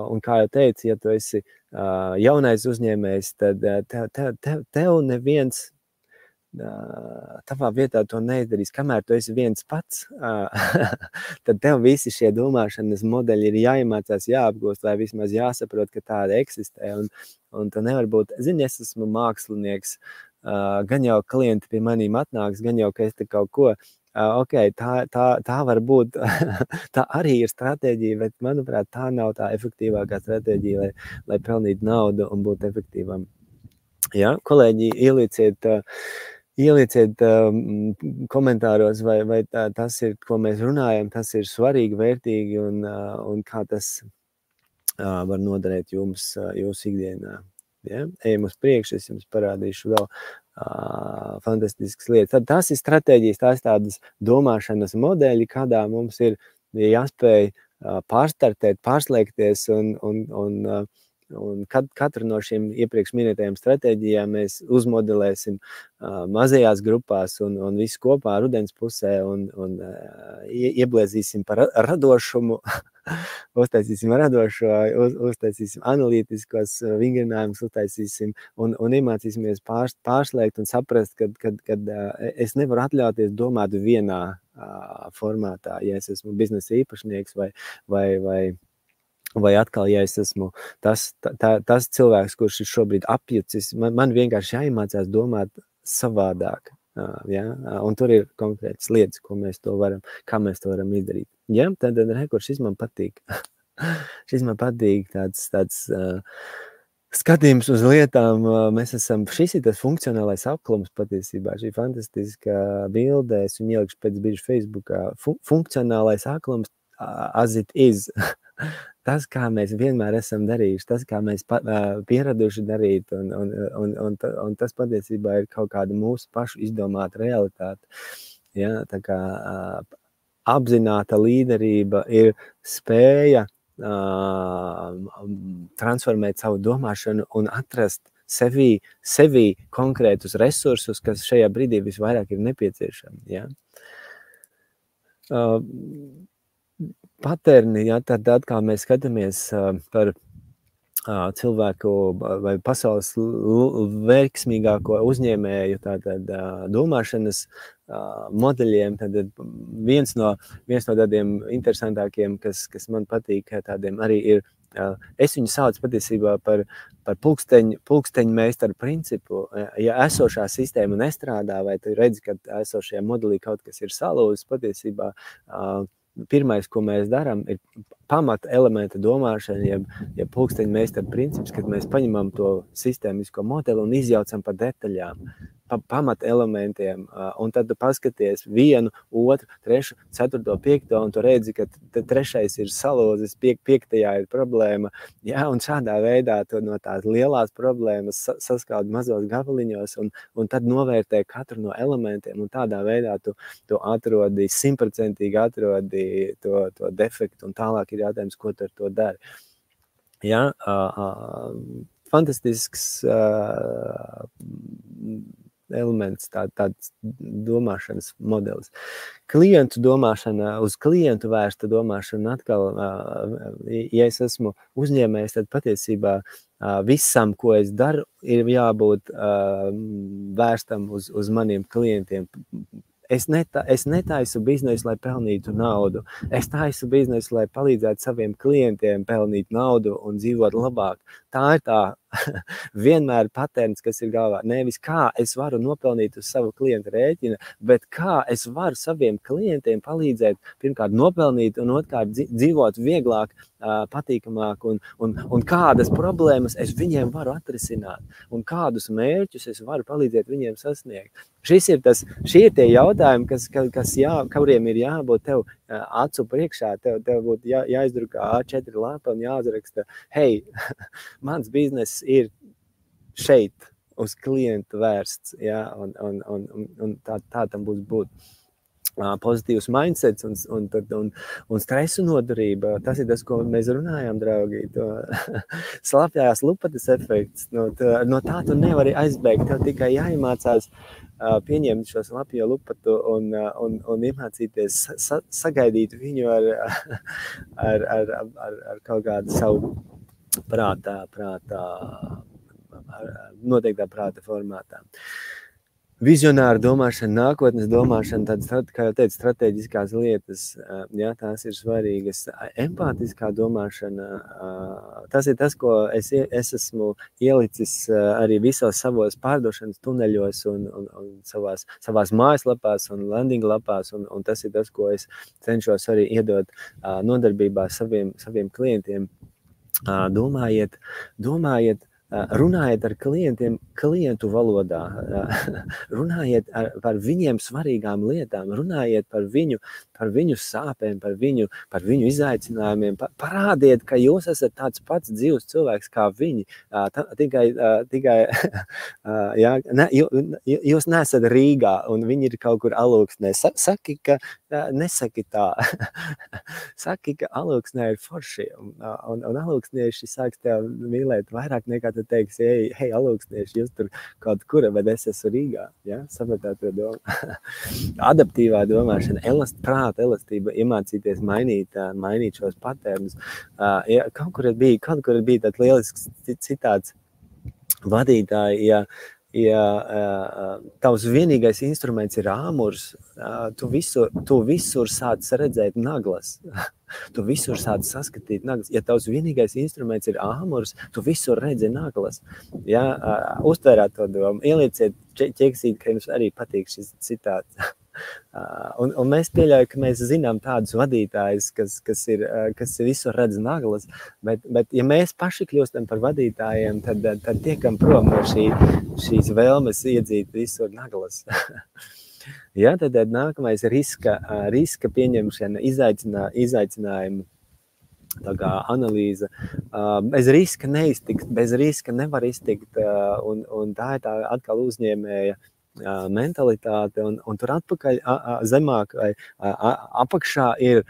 un kā jau teicu, ja tu esi jaunais uzņēmējs, tad tev neviens tavā vietā to neizdarīs, kamēr tu esi viens pats, tad tev visi šie domāšanas modeļi ir jāiemācās, jāapgūst, vai vismaz jāsaprot, ka tāda eksistē, un tu nevar būt, es esmu mākslinieks, gan jau klienti pie manīm atnāks, gan jau, ka es te kaut ko, tā var būt, tā arī ir stratēģija, bet, manuprāt, tā nav tā efektīvākā stratēģija, lai pelnītu naudu un būtu efektīvam. Ja? Kolēģi, ielieciet komentāros, vai tas ir, ko mēs runājam, tas ir svarīgi, vērtīgi un kā tas var noderēt jums jūsu ikdienā. Ja? Ejam uz priekšu, es jums parādīšu vēl fantastiskas lietas. Tad tas ir stratēģijas, tās tādas domāšanas modeļi, kādā mums ir jāspēj pārstartēt, pārslēgties un katru no šiem iepriekš minētajām stratēģijām mēs uzmodelēsim mazajās grupās un visu kopā rudens pusē un ieblēzīsim par radošumu, uztaisīsim radošo, uztaisīsim analītiskos vingrinājumus, uztaisīsim un iemācīsimies pārslēgt un saprast, kad es nevaru atļauties domāt vienā formātā, ja es esmu biznesa īpašnieks vai atkal, ja es esmu tas cilvēks, kurš ir šobrīd apjucis, man vienkārši jāiemācās domāt savādāk. Ja? Un tur ir konkrētas lietas, kā mēs to varam izdarīt. Ja? Tad šis man patīk. Šis man patīk tāds skatījums uz lietām. Šis ir tas funkcionālais aklums patiesībā. Šī fantastiska bilde, es viņu ielikšu pēc brīža Facebookā. Funkcionālais aklums as it is. Tas, kā mēs vienmēr esam darījuši, tas, kā mēs pieraduši darīt, un tas patiesībā ir kaut kāda mūsu pašu izdomāta realitāte. Ja? Tā kā apzināta līderība ir spēja transformēt savu domāšanu un atrast sevī konkrētus resursus, kas šajā brīdī visvairāk ir nepieciešami. Ja? Paterni, ja, tad kā mēs skatāmies par cilvēku vai pasaules veiksmīgāko uzņēmēju domāšanas modeļiem, tad viens no tādiem interesantākiem, kas man patīk, tādiem arī ir, es viņu sauc patiesībā par pulksteņu meistaru principu. Ja esošā sistēma nestrādā, vai tu redzi, ka esošajā modelī kaut kas ir salūzis, patiesībā pirmais, ko mēs darām, ir pamata elementa domāšana, ja pulksteņu meistaru princips, kad mēs paņemam to sistēmisko modeli un izjaucam pa detaļām, pamata elementiem, un tad tu paskaties 1, 2, 3, 4, 5, un tu redzi, ka trešais ir salūzis, 5. ir problēma, ja, un šādā veidā tu no tās lielās problēmas saskaldi mazos gabaliņos, un tad novērtē katru no elementiem, un tādā veidā tu atrodi 100% atrodi to defektu, un tālāk ir jautājums, ko tu ar to dari. Ja, fantastisks elements, tāds domāšanas modelis. Klientu domāšana, uz klientu vērsta domāšana atkal, ja es esmu uzņēmējs, tad patiesībā visam, ko es daru, ir jābūt vērstam uz maniem klientiem. Es netaisu biznesu, lai pelnītu naudu. Es taisu biznesu, lai palīdzētu saviem klientiem pelnīt naudu un dzīvot labāk. Tā ir tā vienmēr paterns, kas ir galvā. Nevis kā es varu nopelnīt uz savu klientu rēķina, bet kā es varu saviem klientiem palīdzēt pirmkārt nopelnīt un otrkārt dzīvot vieglāk, patīkamāk un kādas problēmas es viņiem varu atrisināt un kādus mērķus es varu palīdzēt viņiem sasniegt. Šie ir tie jautājumi, kuriem ir jābūt tev acu priekšā, tev būtu jāizdrukā A4 lapa un jāuzraksta, hei, mans bizness ir šeit uz klientu vērsts, ja, un tā tam būs būt. Pozitīvs mindsets un stresu noturība. Tas ir tas, ko mēs runājām, draugi. Slapjās lupatas efekts. No tā tu nevari aizbēgt. Tev tikai jāiemācās pieņemt šo slapjo lupatu un iemācīties sagaidīt viņu ar kaut kādu savu prātā, noteiktā prāta formātā. vizionāra domāšana, nākotnes domāšana, tādas, kā jau teicu, strateģiskās lietas, jā, tās ir svarīgas. Empātiskā domāšana, tas ir tas, ko es esmu ielicis arī visos savos pārdošanas tuneļos un savās mājaslapās un landing lapās, un tas ir tas, ko es cenšos arī iedot nodarbībā saviem klientiem. Domājiet, runājiet ar klientiem klientu valodā, runājiet par viņiem svarīgām lietām, runājiet par viņu sāpēm, par viņu izaicinājumiem, parādiet, ka jūs esat tāds pats dzīvs cilvēks kā viņi, tikai jā, jūs neesat Rīgā un viņi ir kaut kur Alūksnē. Nesaki tā. Saki, ka Alūksnē ir forši, un alūksnieši sāks tev mīlēt vairāk nekā tu teiksi, hei, alūksnieši, jūs tur kaut kur, bet es esmu Rīgā, ja? Sapratāt to domu. Adaptīvā domāšana, prāta elastība, iemācīties mainīt šos patērnus. Kaut kur bija tāds lielisks citāts vadītāji, ja tavs vienīgais instruments ir āmurs, tu visur sāc redzēt naglas. Tu visur sāc saskatīt naglas. Ja tavs vienīgais instruments ir āmurs, tu visur redzi naglas. Ja, uztvērāt to domu, ielieciet ķeksīt, ka jums arī patīk šis citāts. Un mēs pieļauju, ka mēs zinām tādus vadītājus, kas visur redz naglas, bet ja mēs paši kļūstam par vadītājiem, tad tiekam prom no šīs vēlmes iedzīt visur naglas. Ja, tad nākamais riska pieņemšana, izaicinājumi, tā kā analīze. Bez riska nevar iztikt, un tā ir tā atkal uzņēmēja mentalitāte, un tur atpakaļ zemāk vai apakšā ir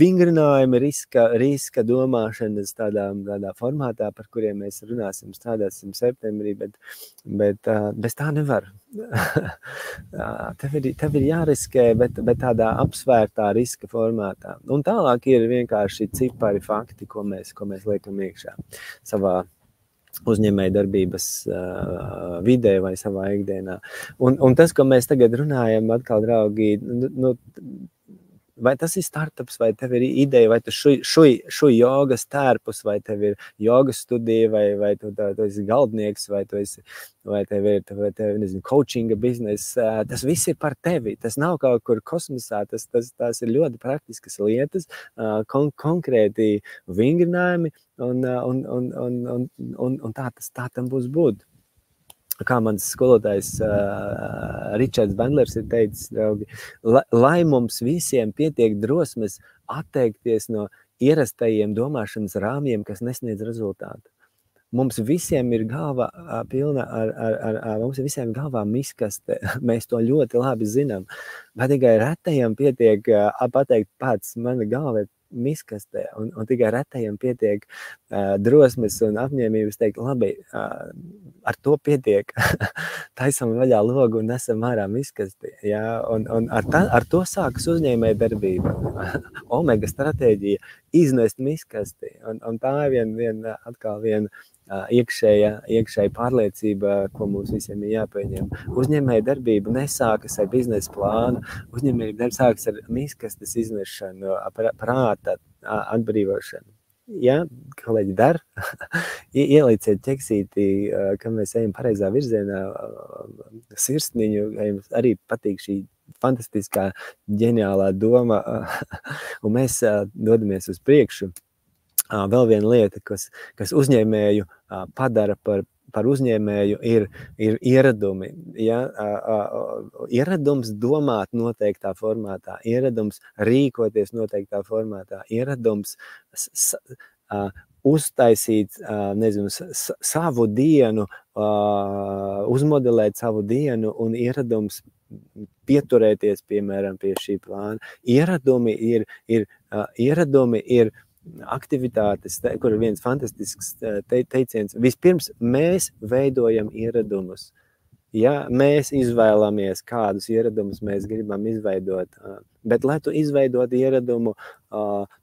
vingrinājumi riska domāšanas tādā formātā, par kuriem mēs strādāsim septembrī, bet bez tā nevar. Tev ir jāriskē, bet tādā apsvērtā riska formātā. Un tālāk ir vienkārši cipari, fakti, ko mēs liekam iekšā savā uzņēmēja darbības vidē vai savā ikdienā. Un tas, ko mēs tagad runājam, atkal, draugi, vai tas ir startups, vai tev ir ideja, vai tu šuj jogas tērpus, vai tev ir jogas studija, vai tu esi galdnieks, vai tev ir nezinu, coachinga biznesa, tas viss ir par tevi, tas nav kaut kur kosmosā, tās ir ļoti praktiskas lietas, konkrēti vingrinājumi, un tā tam būs būt. Kā mans skolotājs Ričards Bendlers ir teicis, draugi, lai mums visiem pietiek drosmes atteikties no ierastajiem domāšanas rāmjiem, kas nesniedz rezultātu. Mums visiem ir galva pilna mums ir visiem galvā miskaste, mēs to ļoti labi zinām, bet tikai retajam pietiek pateikt pats, mana galva ir miskastē, un tikai retajam pietiek drosmes un apņēmības teikt, labi, ar to pietiek, taisam vaļā logu un nesam ārā miskasti, ja? Un ar to sākas uzņēmēja darbība, omega stratēģija, iznest miskasti, un tā ir atkal viena iekšēja pārliecība, ko mums visiem ir jāpieņem. Uzņēmēja darbība nesākas ar biznesa plānu, uzņēmēja darbība sākas ar miskastes iznešanu, prāta atbrīvošanu. Ja, kolēģi dar, ielīciet ķeksīti, ka mēs ejam pareizā virzienā, sirsniņu, jums arī patīk šī fantastiskā, ģeniālā doma, un mēs dodamies uz priekšu. Vēl viena lieta, kas uzņēmēju padara par uzņēmēju, ir ieradumi. Ja? Ieradums domāt noteiktā formātā, ieradums rīkoties noteiktā formātā, ieradums uztaisīt, nezinu, savu dienu, uzmodelēt savu dienu un ieradums pieturēties, piemēram, pie šī plāna. Ieradumi ir aktivitātes, kur ir viens fantastisks teiciens. Vispirms mēs veidojam ieradumus. Ja mēs izvēlamies, kādus ieradumus mēs gribam izveidot, bet, lai tu izveidot ieradumu,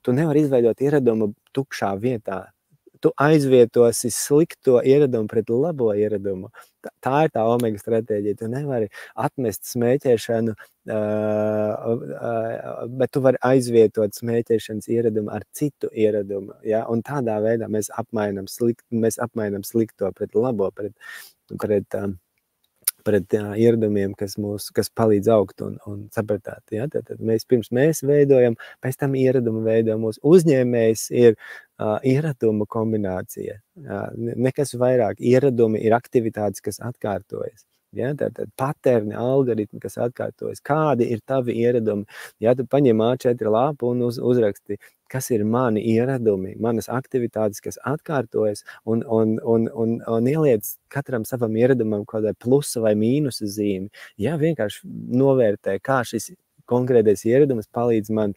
tu nevari izveidot ieradumu tukšā vietā. tu aizvietosi slikto ieradumu pret labo ieradumu. Tā ir tā omega stratēģija. Tu nevari atmest smēķēšanu, bet tu vari aizvietot smēķēšanas ieradumu ar citu ieradumu. Ja? Un tādā veidā mēs apmainam slikto pret labo, pret ieradumiem, kas palīdz augt un sapratāt. Ja? Tad mēs veidojam, pēc tam ieradumu veidojam. Mūsu uzņēmējs ir ieradumu kombinācija. Nekas vairāk. Ieradumi ir aktivitātes, kas atkārtojas. Ja, tad paterni, algoritmi, kas atkārtojas. Kādi ir tavi ieradumi? Ja, tu paņem A4 lapu un uzraksti, kas ir mani ieradumi, manas aktivitātes, kas atkārtojas, un ieliec katram savam ieradumam kaut kādā plusa vai mīnusa zīmi. Ja, vienkārši novērtē, kā šis konkrētais ieradums palīdz man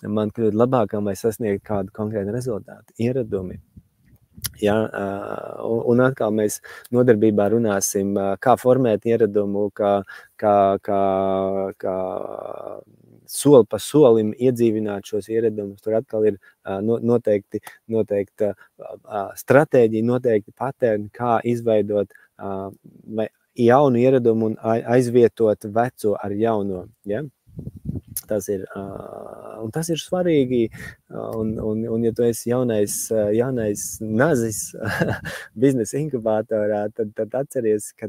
kļūt labākam vai sasniegt kādu konkrētu rezultātu. Ieradumi. Ja, un atkal mēs nodarbībā runāsim, kā formēt ieradumu, kā soli pa solim iedzīvināt šos ieradumus. Tur atkal ir noteikta stratēģija, noteikti paterni, kā izveidot jaunu ieradumu un aizvietot veco ar jauno. Ja? Tas ir svarīgi, un ja tu esi jaunais nazis biznesa inkubātorā, tad atceries, ka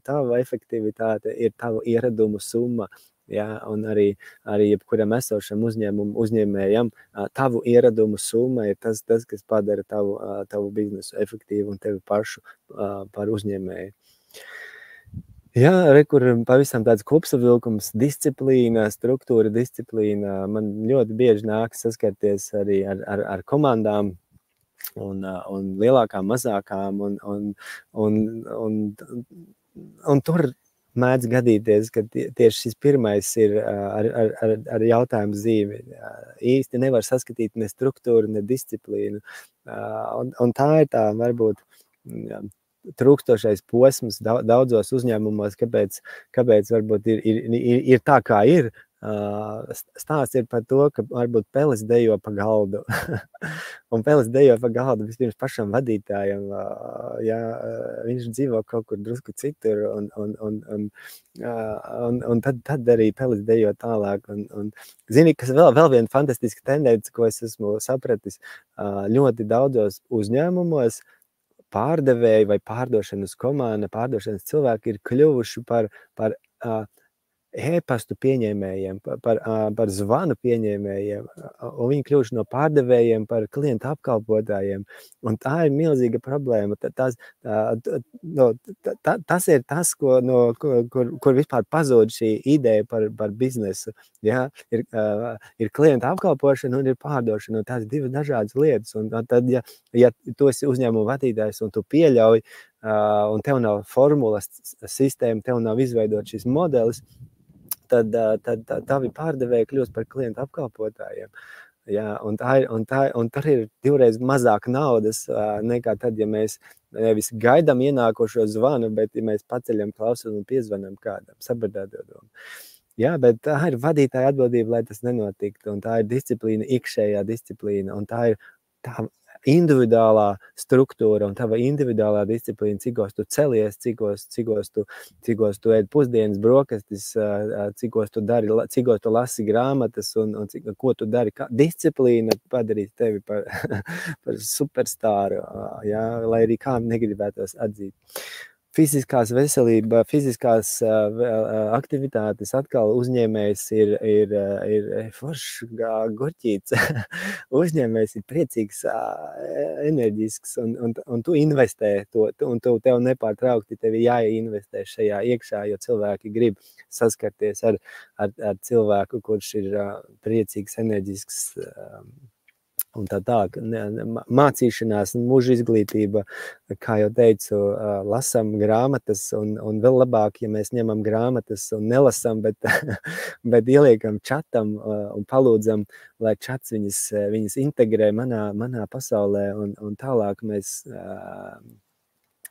tava efektivitāte ir tavu ieradumu summa, ja, un arī jebkuram esošam uzņēmējam, tavu ieradumu summa ir tas, kas padara tavu biznesu efektīvu un tevi pašu par uzņēmēju. Jā, kur pavisam tāds kopsavilkums, disciplīna, struktūra, disciplīna. Man ļoti bieži nāk saskarties arī ar komandām un lielākām, mazākām, un tur mēdz gadīties, ka tieši šis pirmais ir ar jautājumu zīmi. Īsti nevar saskatīt ne struktūru, ne disciplīnu. Un tā ir tā, varbūt, trūkstošais posms daudzos uzņēmumos, kāpēc varbūt ir tā, kā ir. Stāsts ir par to, ka varbūt peles dejo pa galdu. Un peles dejo pa galdu vispirms pašam vadītājam. Ja, viņš dzīvo kaut kur drusku citur, un tad arī peles dejo tālāk. Zini, kas vēl viena fantastiska tendence, ko es esmu sapratis, ļoti daudzos uzņēmumos pārdevēji vai pārdošanas komanda, pārdošanas cilvēki ir kļuvuši par e-pastu pieņēmējiem, par zvanu pieņēmējiem, un viņi kļuvuši no pārdevējiem par klientu apkalpotājiem. Un tā ir milzīga problēma. Tas ir tas, kur vispār pazūd šī ideja par biznesu. Ja? Ir klientu apkalpošana un ir pārdošana, un tās divas dažādas lietas. Un tad, ja tu esi uzņēmuma vadītājs un tu pieļauj, un tev nav formulas sistēma, tev nav izveidot šis modelis, tad tavi pārdevēji kļūst par klientu apkalpotājiem. Ja, un tur ir divreiz mazāk naudas nekā tad, ja mēs nevis gaidām ienākošo zvanu, bet ja mēs paceļam klausumu un piezvanām kādam. Sapratāt to domu. Jā, bet tā ir vadītāja atbildība, lai tas nenotiktu, un tā ir disciplīna, iekšējā disciplīna, un tā ir tā individuālā struktūra un tava individuālā disciplīna, cikos tu celies, cikos tu ēd pusdienas, brokastis, cikos tu lasi grāmatas un ko tu dari. Disciplīna padarīs tevi par superstāru, jā, lai arī kā negribētos atzīt. Fiziskās veselība, fiziskās aktivitātes, atkal uzņēmējs ir foršs gurķīts. Uzņēmējs ir priecīgs, enerģisks, un tu investē to, un tev nepārtraukti tevi jāinvestē šajā iekšā, jo cilvēki grib saskarties ar cilvēku, kurš ir priecīgs, enerģisks, un tā, mācīšanās, mūža izglītība, kā jau teicu, lasam grāmatas, un vēl labāk, ja mēs ņemam grāmatas un nelasam, bet ieliekam čatam un palūdzam, lai čats viņas integrē manā pasaulē, un tālāk mēs...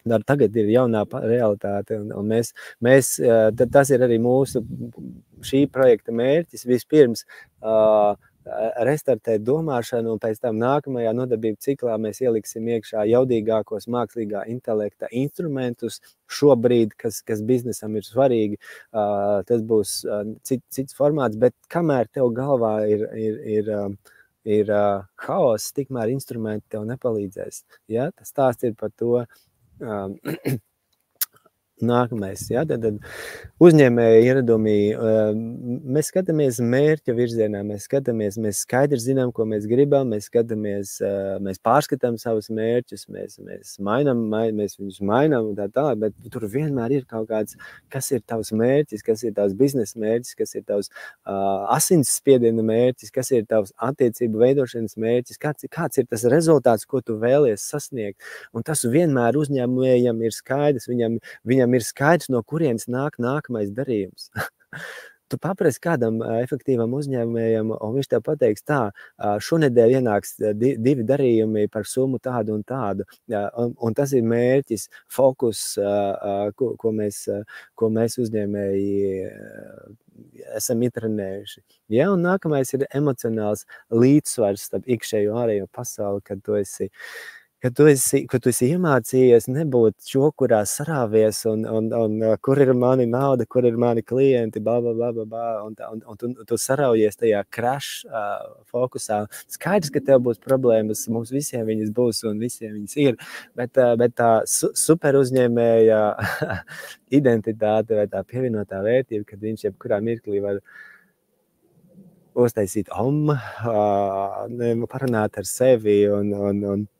Tagad ir jaunā realitāte, un tas ir arī mūsu šī projekta mērķis. Vispirms restartēt domāšanu, un pēc tam nākamajā nodarbību ciklā mēs ieliksim iekšā jaudīgākos mākslīgā intelekta instrumentus šobrīd, kas biznesam ir svarīgi. Tas būs cits formāts, bet kamēr tev galvā ir haoss, tikmēr instrumenti tev nepalīdzēs. Ja? Tas stāsts ir par to. Nākamais, ja, tad uzņēmēja ieradumi, mēs skatāmies mērķa virzienā, mēs skaidri zinām, ko mēs gribam, mēs pārskatām savus mērķus, mēs viņus mainām un tā tālāk, bet tur vienmēr ir kaut kāds, kas ir tavs mērķis, kas ir tavs biznesa mērķis, kas ir tavs asinsspiediena mērķis, kas ir tavs attiecību veidošanas mērķis, kāds ir tas rezultāts, ko tu vēlies sasniegt, un tas vienmēr uzņēmējam ir skaidrs, viņam ir skaidrs, no kurienes nāk nākamais darījums. Tu paprasti kādam efektīvam uzņēmējam, un viņš tev pateiks tā, šonedēļ ienāks 2 darījumi par summu tādu un tādu, un tas ir mērķis, fokus, ko mēs uzņēmēji esam ietrenējuši. Ja, un nākamais ir emocionāls līdzsvars starp iekšējo ārējo pasauli, kad tu esi iemācījies nebūt čokurā sarāvies un kur ir mani nauda, kur ir mani klienti, un tu saraujies tajā crash fokusā. Skaidrs, ka tev būs problēmas, mums visiem viņas būs un visiem viņas ir, bet tā super uzņēmēja identitāte vai tā pievienotā vērtība, kad viņš jebkurā mirklī var uztaisīt parunāt ar sevi un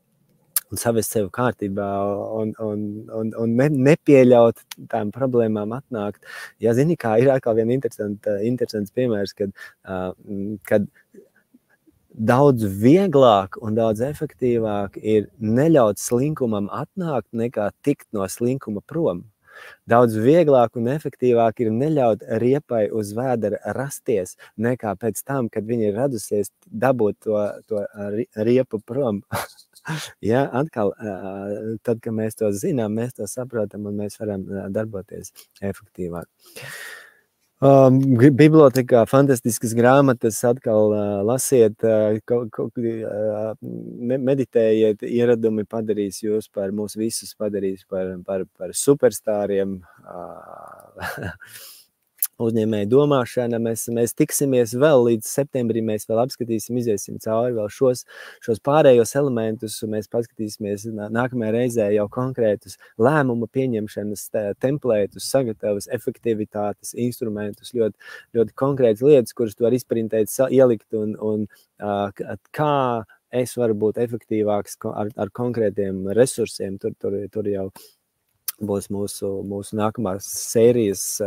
savest sevi kārtībā un nepieļaut tām problēmām atnākt. Ja zini, kā ir atkal viena interesants piemērs, kad daudz vieglāk un daudz efektīvāk ir neļaut slinkumam atnākt, nekā tikt no slinkuma prom. Daudz vieglāk un efektīvāk ir neļaut riepai uz vēdera rasties, nekā pēc tam, kad viņa ir radusies, dabūt to riepu prom. Ja, atkal, tad, kad mēs to zinām, mēs to saprotam un mēs varam darboties efektīvāk. Bibliotekā fantastiskas grāmatas, atkal lasiet, meditējiet, ieradumi padarīs jūs mūs visus padarīs par superstāriem. Uzņēmēju domāšana, mēs tiksimies vēl līdz septembrim, mēs vēl apskatīsim, iziesim cauri vēl šos pārējos elementus, un mēs paskatīsimies nākamajā reizē jau konkrētus lēmumu pieņemšanas templētus, sagatavas, efektivitātes, instrumentus, ļoti konkrētas lietas, kuras tu var izprintēt, ielikt un kā es varu būt efektīvāks ar konkrētiem resursiem, tur jau būs mūsu nākamās sērijas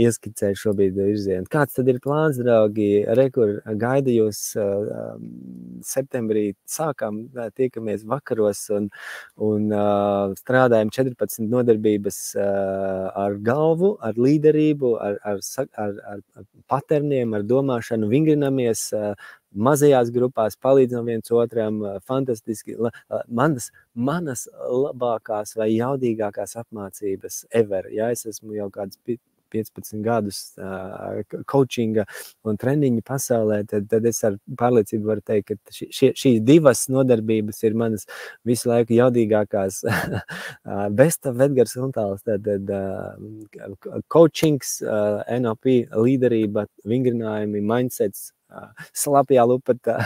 ieskicēt šobrīd virzienu. Kāds tad ir plāns, draugi? Rekur gaida jūs septembrī sākam, tiekamies vakaros un strādājam 14 nodarbības ar galvu, ar līderību, ar paterniem, ar domāšanu, vingrinamies mazajās grupās, palīdzam viens otram, fantastiski. Manas labākās vai jaudīgākās apmācības ever. Ja, es esmu jau kādus 15 gadus coachinga un treniņu pasaulē, tad es ar pārliecību varu teikt, ka šīs 2 nodarbības ir manas visu laiku jaudīgākās. Best of Edgars Untāls, tad coachings, NLP, līderība, vingrinājumi, mindsets, slapjā lupata,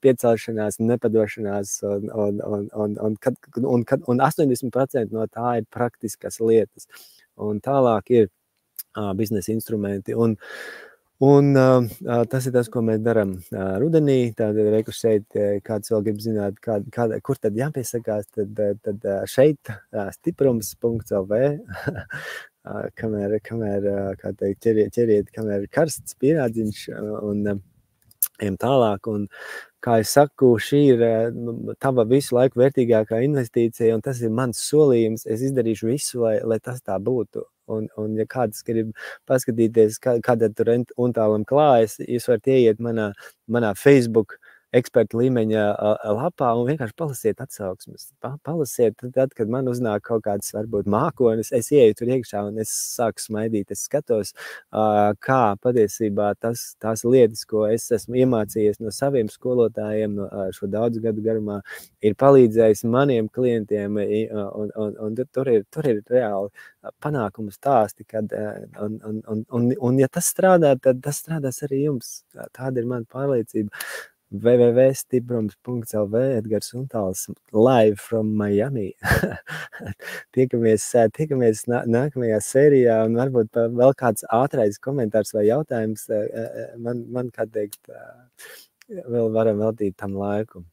piecelšanās, nepadošanās un 80% no tā ir praktiskas lietas. Un tālāk ir biznesa instrumenti. Un tas ir tas, ko mēs darām rudenī. Tātad reku šeit, kāds vēl grib zināt, kur tad jāpiesakās, tad šeit stiprums.lv, kamēr kā teikt, ķeriet, kamēr ir karsts pierādziņš un ejam tālāk. Un, kā es saku, šī ir tava visu laiku vērtīgākā investīcija, un tas ir mans solījums. Es izdarīšu visu, lai tas tā būtu. Un ja kāds grib paskatīties, kāda tur Untālam klājas, jūs varat ieiet manā Facebook eksperta līmeņa lapā un vienkārši palasiet atsauksmes. Palasiet tad, kad man uznāk kaut kāds, varbūt, mākonis, es ieju tur iekšā un es sāku smaidīt. Es skatos, kā patiesībā tās lietas, ko es esmu iemācījies no saviem skolotājiem no šo daudzu gadu garumā, ir palīdzējis maniem klientiem, un tur ir reāli panākumu stāsti, kad, un ja tas strādā, tad tas strādās arī jums. Tāda ir mana pārliecība. www.stiprums.lv Edgars Untāls, live from Miami. Tiekamies nākamajā sērijā, un varbūt vēl kāds ātrais komentārs vai jautājums. Man kā teikt, vēl varam veltīt tam laiku.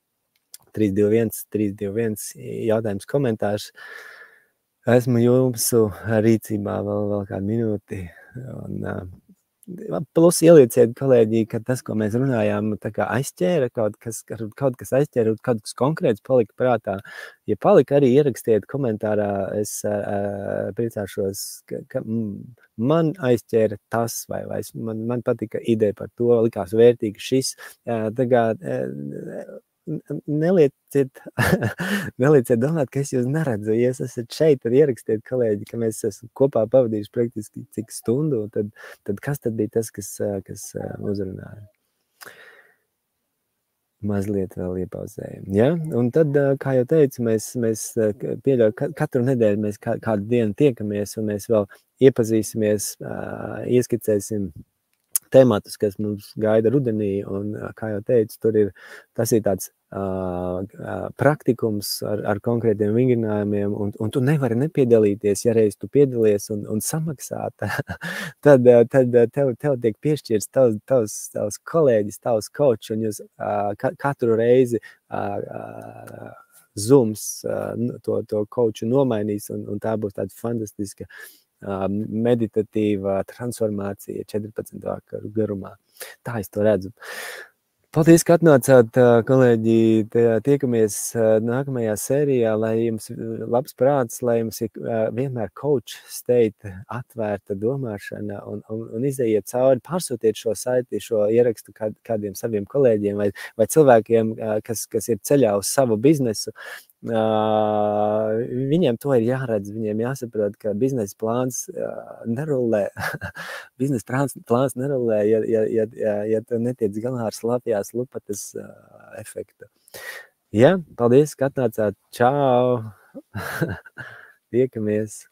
321, jautājums, komentārs. Esmu jūsu rīcībā vēl kādu minūti. Plus ielieciet, kolēģi, ka tas, ko mēs runājām, tā kā aizķēra, kaut kas aizķēra, kaut kas konkrēts palika prātā. Ja palika, arī ierakstiet komentārā, es priecāšos, ka man aizķēra tas, vai man patika ideja par to, likās vērtīgi šis. Nelieciet domāt, ka es jūs neredzu. Ja es esat šeit, tad ierakstiet, kolēģi, ka mēs esam kopā pavadījuši praktiski cik stundu, tad kas tad bija tas, kas uzrunāja? Mazliet vēl iepauzējam. Ja? Un tad, kā jau teicu, mēs pieļauju, katru nedēļu mēs kādu dienu tiekamies, un mēs vēl iepazīsimies, ieskicēsim tematus, kas mums gaida rudenī, un, kā jau teicu, tas ir tāds praktikums ar konkrētiem vingrinājumiem, un tu nevari nepiedalīties, ja reiz tu piedalies un samaksāt, tad tev tiek piešķirts tavs kolēģis, tavs coach, un jūs katru reizi Zooms to coachu nomainīs, un tā būs tāda fantastiska meditatīva transformācija 14 vakaru garumā. Tā es to redzu. Paldies, ka atnācāt, kolēģi, tiekamies nākamajā sērijā, lai jums labs prāts, lai jums ir vienmēr coach state atvērta domāšana un izejiet cauri, pārsūtiet šo saiti, šo ierakstu kādiem saviem kolēģiem vai cilvēkiem, kas ir ceļā uz savu biznesu. Viņiem to ir jāredz, viņiem jāsaprot, ka biznesa plāns nerulē, biznesa plāns nerulē, ja tu netiec galā ar slapjās lupatas efektu. Ja, paldies, ka atnācāt. Čau! Tiekamies!